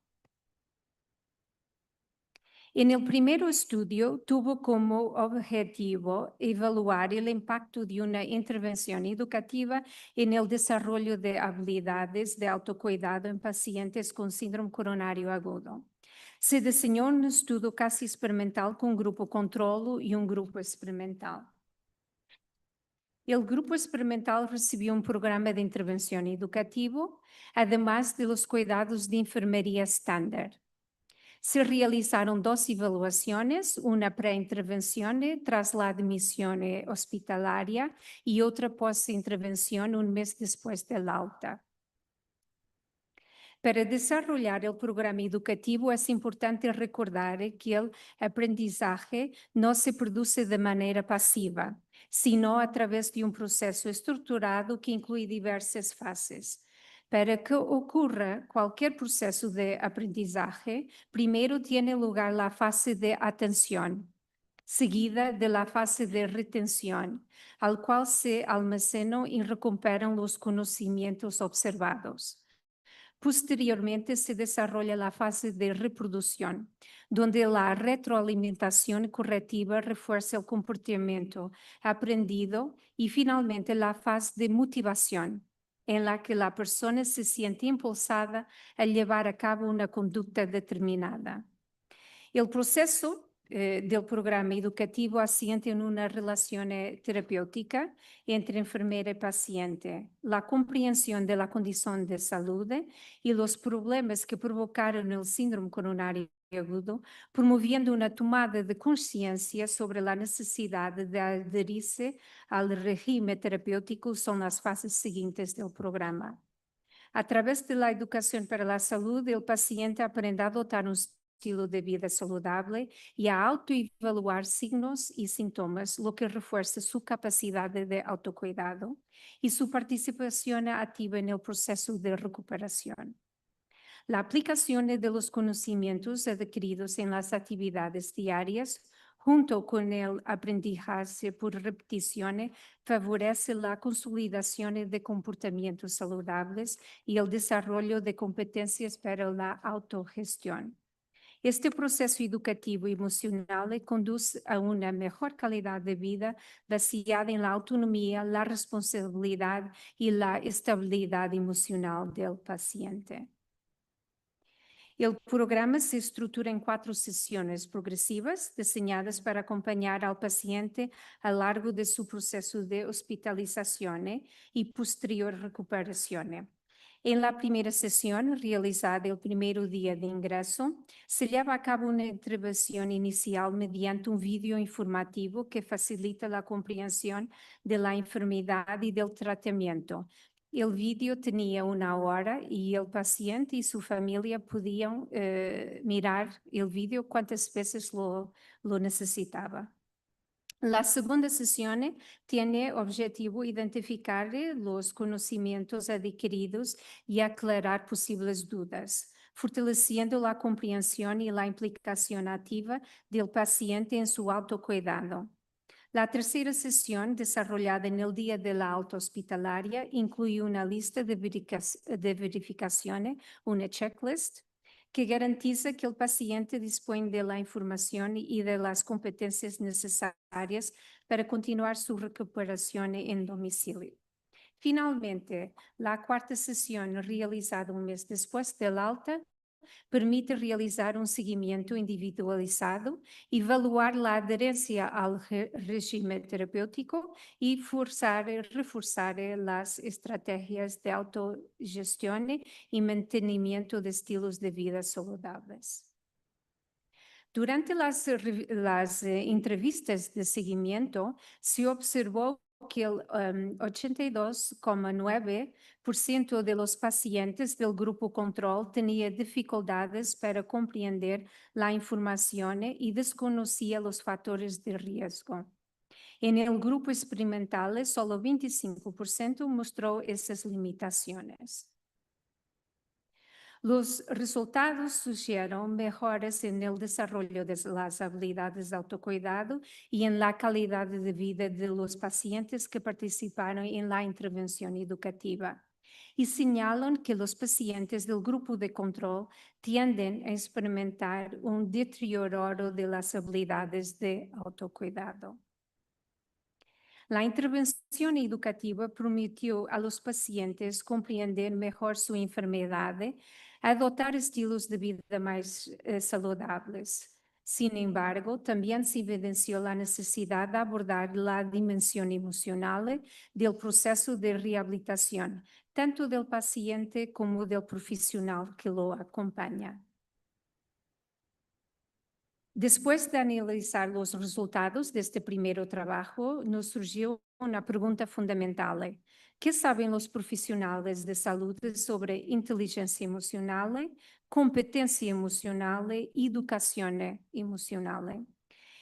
En el primer estudio tuvo como objetivo evaluar el impacto de una intervención educativa en el desarrollo de habilidades de autocuidado en pacientes con síndrome coronario agudo. Se diseñó un estudio casi experimental con un grupo controlo y un grupo experimental. El grupo experimental recibió un programa de intervención educativo, además de los cuidados de enfermería estándar. Se realizaron 2 evaluaciones, una pré-intervención tras la admisión hospitalaria y otra post-intervención un mes después del alta. Para desarrollar el programa educativo es importante recordar que el aprendizaje no se produce de manera pasiva, sino a través de un proceso estructurado que incluye diversas fases. Para que ocurra cualquier proceso de aprendizaje, primero tiene lugar la fase de atención, seguida de la fase de retención, al cual se almacenan y recuperan los conocimientos observados. Posteriormente se desarrolla la fase de reproducción, donde la retroalimentación correctiva refuerza el comportamiento aprendido y finalmente la fase de motivación, en la que la persona se siente impulsada a llevar a cabo una conducta determinada. El proceso del programa educativo asienta en una relación terapéutica entre enfermera y paciente, la comprensión de la condición de salud y los problemas que provocaron el síndrome coronario agudo, promoviendo una tomada de conciencia sobre la necesidad de adherirse al régimen terapéutico son las fases siguientes del programa. A través de la educación para la salud, el paciente aprende a adoptar un estilo de vida saludable y a autoevaluar signos y síntomas, lo que refuerza su capacidad de autocuidado y su participación activa en el proceso de recuperación. La aplicación de los conocimientos adquiridos en las actividades diarias junto con el aprendizaje por repetición, favorece la consolidación de comportamientos saludables y el desarrollo de competencias para la autogestión. Este proceso educativo y emocional conduce a una mejor calidad de vida baseada en la autonomía, la responsabilidad y la estabilidad emocional del paciente. El programa se estructura en 4 sesiones progresivas diseñadas para acompañar al paciente a lo largo de su proceso de hospitalización y posterior recuperación. En la primera sesión, realizada el primer día de ingreso, se lleva a cabo una intervención inicial mediante un vídeo informativo que facilita la comprensión de la enfermedad y del tratamiento. El vídeo tenía 1 hora y el paciente y su familia podían mirar el vídeo cuantas veces lo necesitaba. La segunda sesión tiene objetivo identificar los conocimientos adquiridos y aclarar posibles dudas, fortaleciendo la comprensión y la implicación activa del paciente en su autocuidado. La tercera sesión, desarrollada en el día de la alta hospitalaria, incluye una lista de verificaciones, una checklist, que garantiza que el paciente dispone de la información y de las competencias necesarias para continuar su recuperación en domicilio. Finalmente, la cuarta sesión, realizada un mes después del alta, permite realizar un seguimiento individualizado, evaluar la adherencia al régimen terapéutico y reforzar las estrategias de autogestión y mantenimiento de estilos de vida saludables. Durante las entrevistas de seguimiento, se observó que el 82,9% de los pacientes del grupo control tenía dificultades para comprender la información y desconocía los factores de riesgo. En el grupo experimental, solo 25% mostró esas limitaciones. Los resultados sugieren mejoras en el desarrollo de las habilidades de autocuidado y en la calidad de vida de los pacientes que participaron en la intervención educativa. y señalan que los pacientes del grupo de control tienden a experimentar un deterioro de las habilidades de autocuidado. La intervención educativa permitió a los pacientes comprender mejor su enfermedad, adoptar estilos de vida más saludables. Sin embargo, también se evidenció la necesidad de abordar la dimensión emocional del proceso de rehabilitación, tanto del paciente como del profesional que lo acompaña. Después de analizar los resultados de este primer trabajo, nos surgió una pregunta fundamental. ¿Qué saben los profesionales de salud sobre inteligencia emocional, competencia emocional y educación emocional?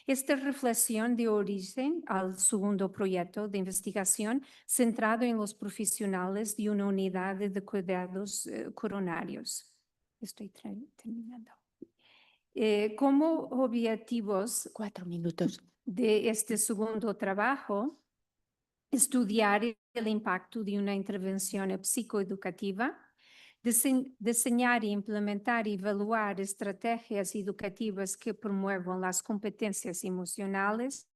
Esta reflexión dio origen al segundo proyecto de investigación centrado en los profesionales de una unidad de cuidados coronarios. Estoy terminando. Como objetivos 4 minutos. de este segundo trabajo, estudiar el impacto de una intervención psicoeducativa, diseñar, implementar y evaluar estrategias educativas que promuevan las competencias emocionales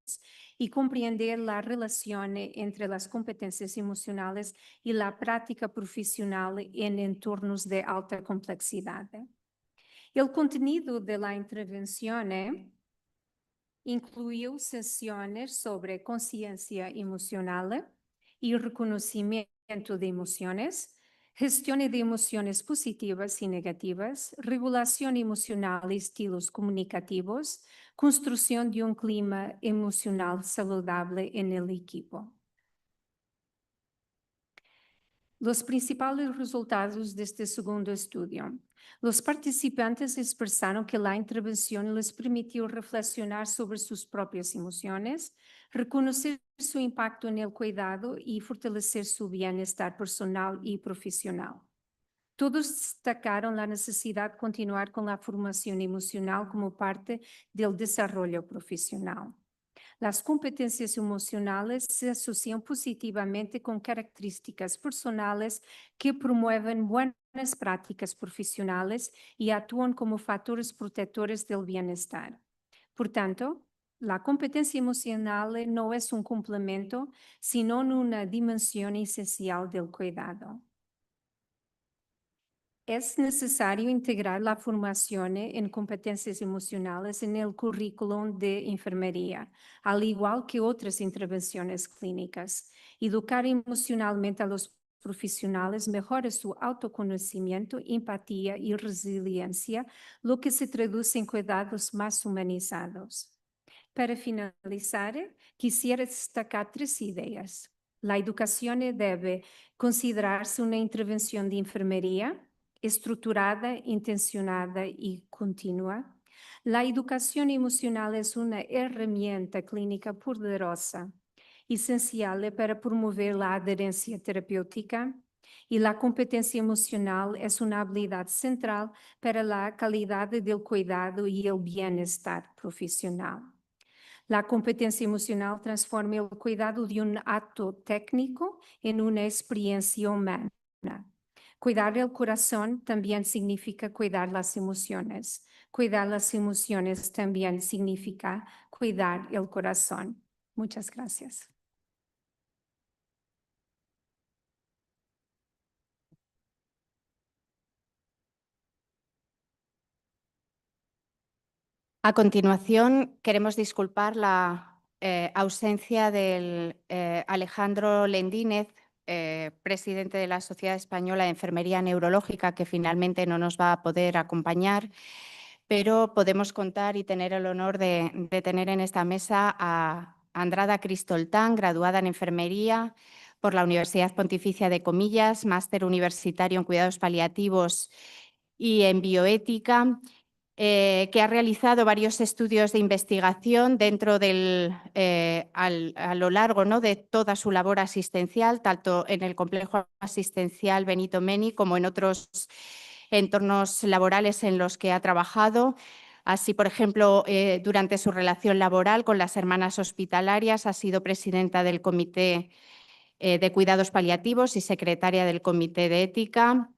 y comprender la relación entre las competencias emocionales y la práctica profesional en entornos de alta complejidad. El contenido de la intervención incluyó sesiones sobre conciencia emocional y reconocimiento de emociones, gestión de emociones positivas y negativas, regulación emocional y estilos comunicativos, construcción de un clima emocional saludable en el equipo. Los principales resultados de este segundo estudio. Los participantes expresaron que la intervención les permitió reflexionar sobre sus propias emociones, reconocer su impacto en el cuidado y fortalecer su bienestar personal y profesional. Todos destacaron la necesidad de continuar con la formación emocional como parte del desarrollo profesional. Las competencias emocionales se asocian positivamente con características personales que promueven buenas prácticas profesionales y actúan como factores protectores del bienestar. Por tanto, la competencia emocional no es un complemento, sino una dimensión esencial del cuidado. Es necesario integrar la formación en competencias emocionales en el currículum de enfermería, al igual que otras intervenciones clínicas. Educar emocionalmente a los profesionales mejora su autoconocimiento, empatía y resiliencia, lo que se traduce en cuidados más humanizados. Para finalizar, quisiera destacar 3 ideas. La educación debe considerarse una intervención de enfermería estructurada, intencionada y continua. La educación emocional es una herramienta clínica poderosa, esencial para promover la adherencia terapéutica, y la competencia emocional es una habilidad central para la calidad del cuidado y el bienestar profesional. La competencia emocional transforma el cuidado de un acto técnico en una experiencia humana. Cuidar el corazón también significa cuidar las emociones. Cuidar las emociones también significa cuidar el corazón. Muchas gracias. A continuación, queremos disculpar la ausencia del Alejandro Lendínez, presidente de la Sociedad Española de Enfermería Neurológica, que finalmente no nos va a poder acompañar, pero podemos contar y tener el honor de tener en esta mesa a Andrada Cristoltán, graduada en Enfermería por la Universidad Pontificia de Comillas, máster universitario en Cuidados Paliativos y en Bioética, que ha realizado varios estudios de investigación dentro a lo largo, ¿no?, de toda su labor asistencial, tanto en el complejo asistencial Benito Meni como en otros entornos laborales en los que ha trabajado. Así, por ejemplo, durante su relación laboral con las Hermanas Hospitalarias ha sido presidenta del Comité de Cuidados Paliativos y secretaria del Comité de Ética.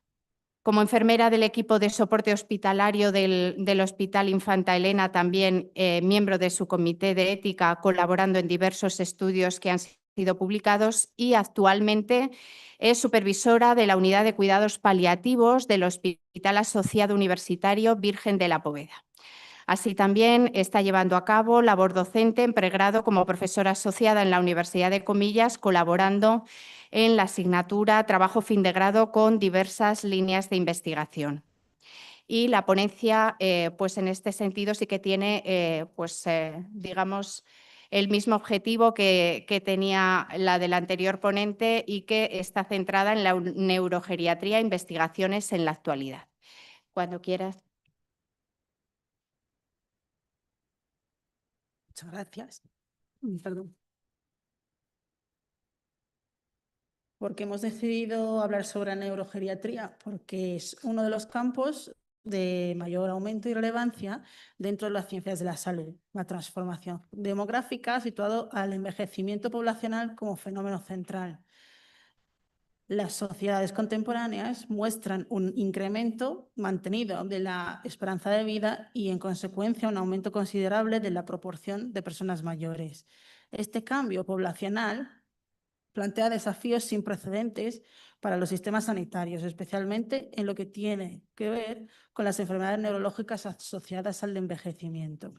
Como enfermera del equipo de soporte hospitalario del Hospital Infanta Elena, también miembro de su Comité de Ética, colaborando en diversos estudios que han sido publicados, y actualmente es supervisora de la Unidad de Cuidados Paliativos del Hospital Asociado Universitario Virgen de la Poveda. Así también está llevando a cabo labor docente en pregrado como profesora asociada en la Universidad de Comillas, colaborando en la asignatura Trabajo fin de grado con diversas líneas de investigación. Y la ponencia, pues en este sentido sí que tiene, digamos, el mismo objetivo que tenía la del anterior ponente y que está centrada en la neurogeriatría e investigaciones en la actualidad. Cuando quieras. Muchas gracias. Perdón. ¿Por qué hemos decidido hablar sobre neurogeriatría? Porque es uno de los campos de mayor aumento y relevancia dentro de las ciencias de la salud. La transformación demográfica situado al envejecimiento poblacional como fenómeno central. Las sociedades contemporáneas muestran un incremento mantenido de la esperanza de vida y, en consecuencia, un aumento considerable de la proporción de personas mayores. Este cambio poblacional plantea desafíos sin precedentes para los sistemas sanitarios, especialmente en lo que tiene que ver con las enfermedades neurológicas asociadas al envejecimiento.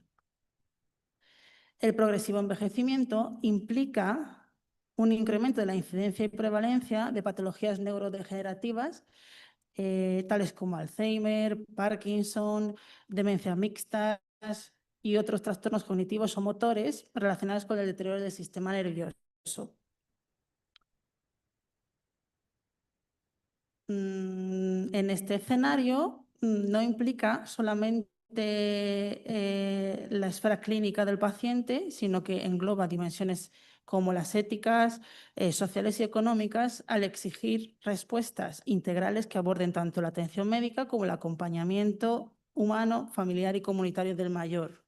El progresivo envejecimiento implica un incremento de la incidencia y prevalencia de patologías neurodegenerativas, tales como Alzheimer, Parkinson, demencia mixtas y otros trastornos cognitivos o motores relacionados con el deterioro del sistema nervioso. En este escenario no implica solamente la esfera clínica del paciente, sino que engloba dimensiones como las éticas, sociales y económicas, al exigir respuestas integrales que aborden tanto la atención médica como el acompañamiento humano, familiar y comunitario del mayor.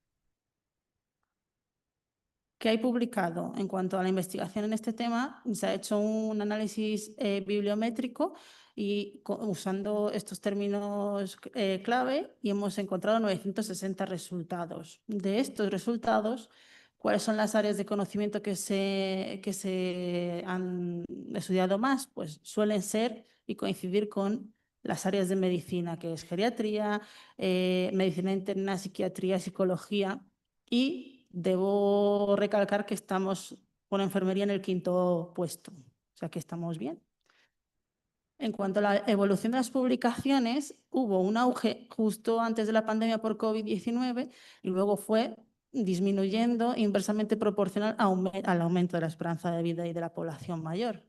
¿Qué hay publicado? En cuanto a la investigación en este tema, se ha hecho un análisis bibliométrico y usando estos términos clave, y hemos encontrado 960 resultados. De estos resultados, ¿cuáles son las áreas de conocimiento que se han estudiado más? Pues suelen ser y coincidir con las áreas de medicina, que es geriatría, medicina interna, psiquiatría, psicología, y debo recalcar que estamos con enfermería en el 5º puesto, o sea que estamos bien. En cuanto a la evolución de las publicaciones, hubo un auge justo antes de la pandemia por COVID-19 y luego fue disminuyendo inversamente proporcional al aumento de la esperanza de vida y de la población mayor.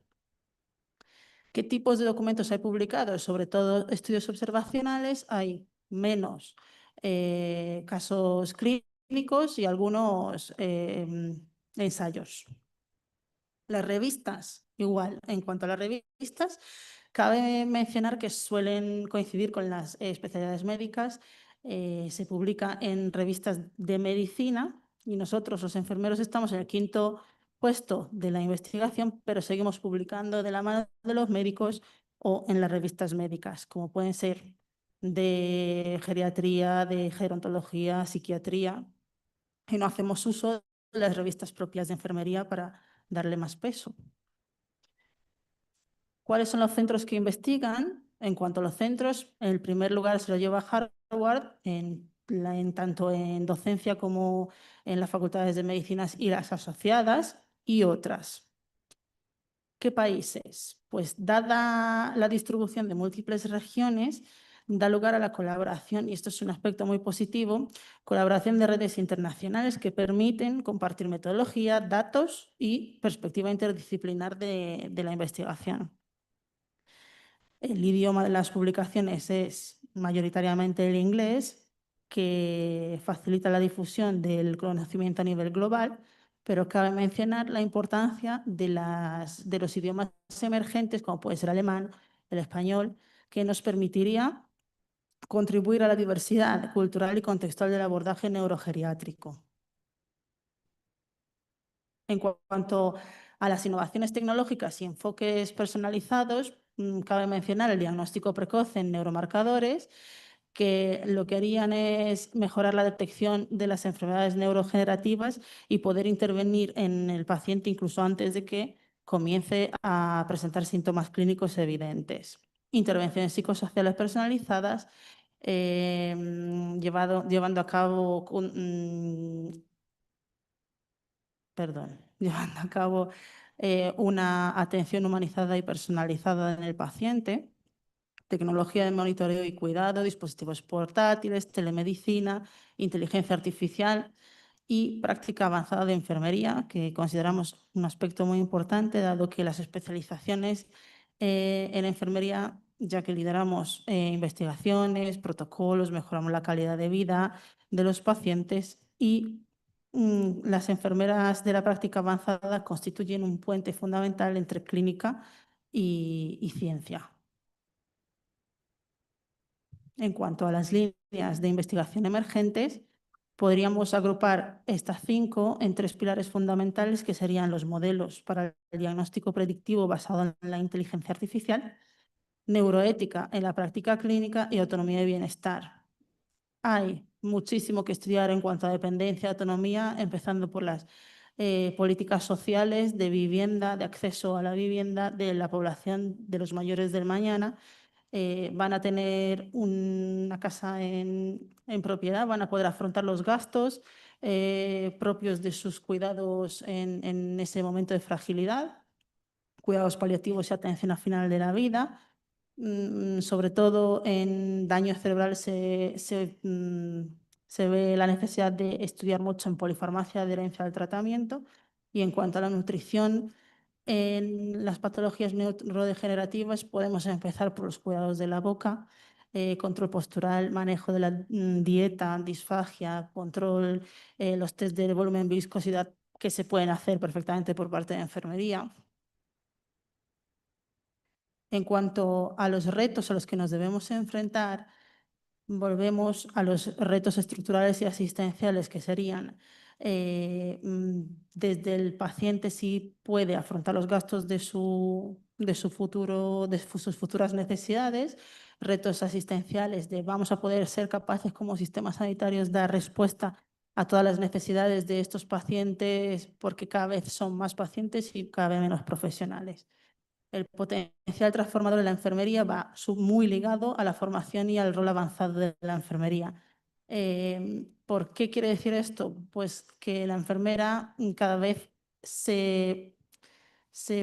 ¿Qué tipos de documentos hay publicados? Sobre todo estudios observacionales, hay menos casos clínicos y algunos ensayos. Las revistas, igual. En cuanto a las revistas, cabe mencionar que suelen coincidir con las especialidades médicas. Se publica en revistas de medicina y nosotros, los enfermeros, estamos en el 5º puesto de la investigación, pero seguimos publicando de la mano de los médicos o en las revistas médicas, como pueden ser de geriatría, de gerontología, psiquiatría, y no hacemos uso de las revistas propias de enfermería para darle más peso. ¿Cuáles son los centros que investigan? En cuanto a los centros, en primer lugar se lo lleva Harvard, tanto en docencia como en las facultades de medicinas y las asociadas, y otras. ¿Qué países? Pues dada la distribución de múltiples regiones, da lugar a la colaboración, y esto es un aspecto muy positivo, colaboración de redes internacionales que permiten compartir metodología, datos y perspectiva interdisciplinar de la investigación. El idioma de las publicaciones es mayoritariamente el inglés, que facilita la difusión del conocimiento a nivel global, pero cabe mencionar la importancia de los idiomas emergentes, como puede ser el alemán, el español, que nos permitiría contribuir a la diversidad cultural y contextual del abordaje neurogeriátrico. En cuanto a las innovaciones tecnológicas y enfoques personalizados, cabe mencionar el diagnóstico precoz en neuromarcadores, que lo que harían es mejorar la detección de las enfermedades neurodegenerativas y poder intervenir en el paciente incluso antes de que comience a presentar síntomas clínicos evidentes. Intervenciones psicosociales personalizadas, llevando a cabo llevando a cabo una atención humanizada y personalizada en el paciente, tecnología de monitoreo y cuidado, dispositivos portátiles, telemedicina, inteligencia artificial y práctica avanzada de enfermería, que consideramos un aspecto muy importante, dado que las especializaciones en enfermería, ya que lideramos investigaciones, protocolos, mejoramos la calidad de vida de los pacientes y las enfermeras de la práctica avanzada constituyen un puente fundamental entre clínica y ciencia. En cuanto a las líneas de investigación emergentes, podríamos agrupar estas 5 en 3 pilares fundamentales, que serían los modelos para el diagnóstico predictivo basado en la inteligencia artificial, neuroética en la práctica clínica y autonomía y bienestar. Hay muchísimo que estudiar en cuanto a dependencia y autonomía, empezando por las políticas sociales de vivienda, de acceso a la vivienda de la población de los mayores del mañana. Van a tener una casa en propiedad, van a poder afrontar los gastos propios de sus cuidados en ese momento de fragilidad, cuidados paliativos y atención al final de la vida. Sobre todo en daño cerebral se ve la necesidad de estudiar mucho en polifarmacia, adherencia al tratamiento. Y en cuanto a la nutrición, en las patologías neurodegenerativas podemos empezar por los cuidados de la boca, control postural, manejo de la dieta, disfagia, control, los test de volumen, viscosidad, que se pueden hacer perfectamente por parte de enfermería. En cuanto a los retos a los que nos debemos enfrentar, volvemos a los retos estructurales y asistenciales, que serían desde el paciente si puede afrontar los gastos de sus futuras necesidades, retos asistenciales de vamos a poder ser capaces como sistemas sanitarios dar respuesta a todas las necesidades de estos pacientes, porque cada vez son más pacientes y cada vez menos profesionales. El potencial transformador de la enfermería va muy ligado a la formación y al rol avanzado de la enfermería. ¿Por qué quiere decir esto? Pues que la enfermera cada vez se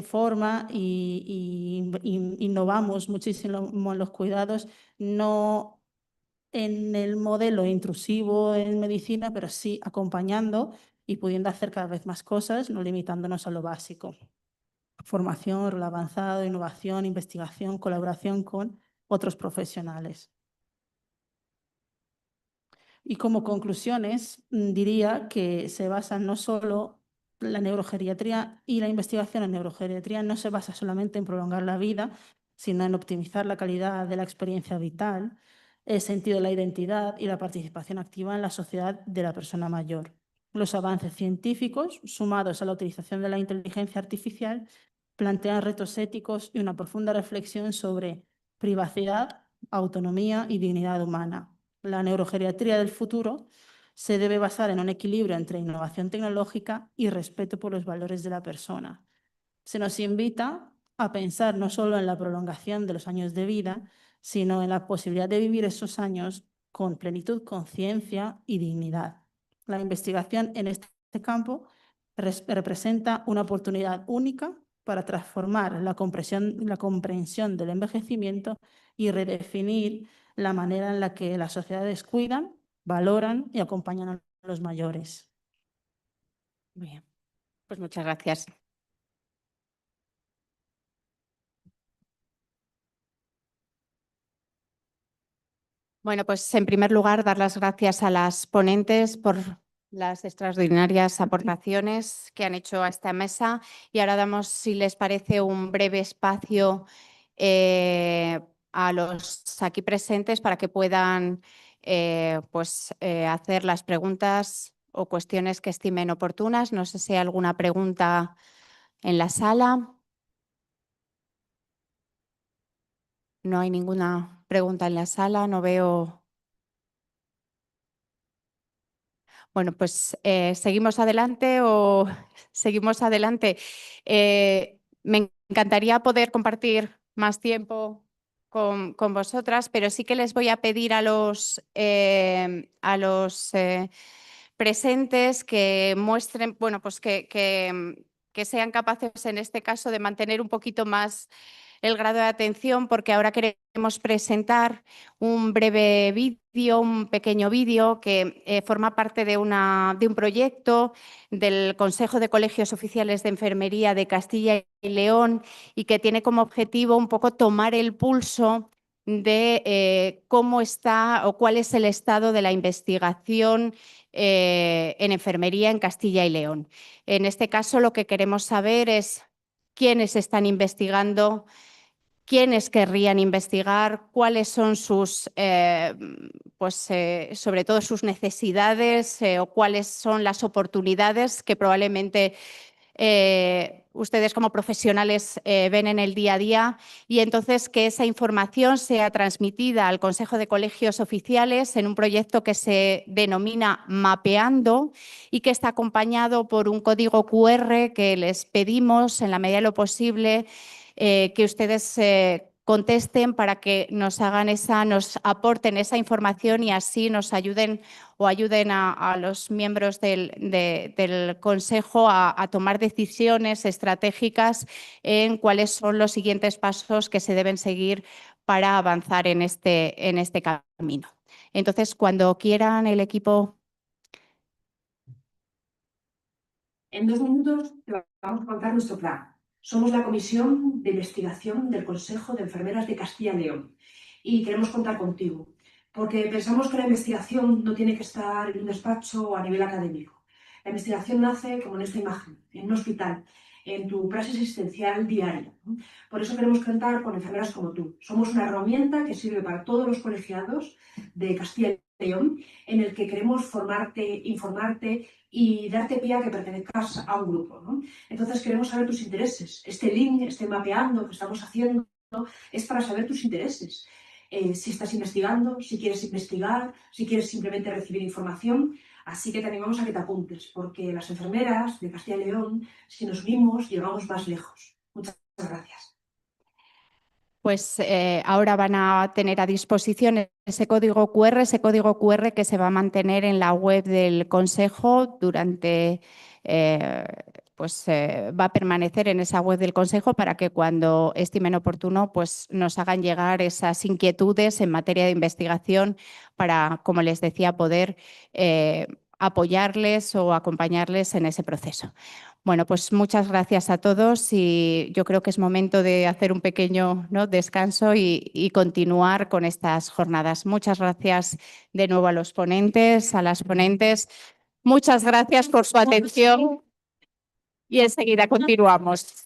forma y innovamos muchísimo en los cuidados, no en el modelo intrusivo en medicina, pero sí acompañando y pudiendo hacer cada vez más cosas, no limitándonos a lo básico. Formación, rol avanzado, innovación, investigación, colaboración con otros profesionales. Y como conclusiones, diría que se basa no solo la neurogeriatría y la investigación en neurogeriatría no se basa solamente en prolongar la vida, sino en optimizar la calidad de la experiencia vital, el sentido de la identidad y la participación activa en la sociedad de la persona mayor. Los avances científicos, sumados a la utilización de la inteligencia artificial, plantean retos éticos y una profunda reflexión sobre privacidad, autonomía y dignidad humana. La neurogeriatría del futuro se debe basar en un equilibrio entre innovación tecnológica y respeto por los valores de la persona. Se nos invita a pensar no solo en la prolongación de los años de vida, sino en la posibilidad de vivir esos años con plenitud, conciencia y dignidad. La investigación en este campo representa una oportunidad única para transformar la comprensión del envejecimiento y redefinir la manera en la que las sociedades cuidan, valoran y acompañan a los mayores. Bien, pues muchas gracias. Bueno, pues en primer lugar, dar las gracias a las ponentes por las extraordinarias aportaciones que han hecho a esta mesa y ahora damos, si les parece, un breve espacio a los aquí presentes para que puedan hacer las preguntas o cuestiones que estimen oportunas. No sé si hay alguna pregunta en la sala. No hay ninguna pregunta en la sala, no veo. Bueno, pues seguimos adelante o seguimos adelante. Me encantaría poder compartir más tiempo con vosotras, pero sí que les voy a pedir a los presentes que muestren, bueno, pues que sean capaces en este caso de mantener un poquito más el grado de atención, porque ahora queremos presentar un breve vídeo, un pequeño vídeo que forma parte de un proyecto del Consejo de Colegios Oficiales de Enfermería de Castilla y León y que tiene como objetivo un poco tomar el pulso de cómo está o cuál es el estado de la investigación en enfermería en Castilla y León. En este caso, lo que queremos saber es quiénes están investigando, quiénes querrían investigar, cuáles son sus, sobre todo sus necesidades o cuáles son las oportunidades que probablemente ustedes como profesionales ven en el día a día, y entonces que esa información sea transmitida al Consejo de Colegios Oficiales en un proyecto que se denomina Mapeando y que está acompañado por un código QR que les pedimos en la medida de lo posible que ustedes contesten para que nos aporten esa información y así nos ayuden o ayuden a los miembros del Consejo a tomar decisiones estratégicas en cuáles son los siguientes pasos que se deben seguir para avanzar en este camino. Entonces, cuando quieran el equipo. En 2 minutos te vamos a contar nuestro plan. Somos la Comisión de Investigación del Consejo de Enfermeras de Castilla y León y queremos contar contigo, porque pensamos que la investigación no tiene que estar en un despacho o a nivel académico. La investigación nace, como en esta imagen, en un hospital, en tu praxis asistencial diaria. Por eso queremos contar con enfermeras como tú. Somos una herramienta que sirve para todos los colegiados de Castilla y León, en el que queremos formarte, informarte y darte pie a que pertenezcas a un grupo, ¿no? Entonces queremos saber tus intereses. Este link, este mapeando que estamos haciendo es para saber tus intereses. Si estás investigando, si quieres investigar, si quieres simplemente recibir información. Así que te animamos a que te apuntes, porque las enfermeras de Castilla y León, si nos unimos, llegamos más lejos. Muchas gracias. Pues ahora van a tener a disposición ese código QR que se va a mantener en la web del Consejo durante, va a permanecer en esa web del Consejo para que cuando estimen oportuno pues nos hagan llegar esas inquietudes en materia de investigación para, como les decía, poder apoyarles o acompañarles en ese proceso. Bueno, pues muchas gracias a todos y yo creo que es momento de hacer un pequeño descanso y continuar con estas jornadas. Muchas gracias de nuevo a los ponentes, a las ponentes. Muchas gracias por su atención y enseguida continuamos.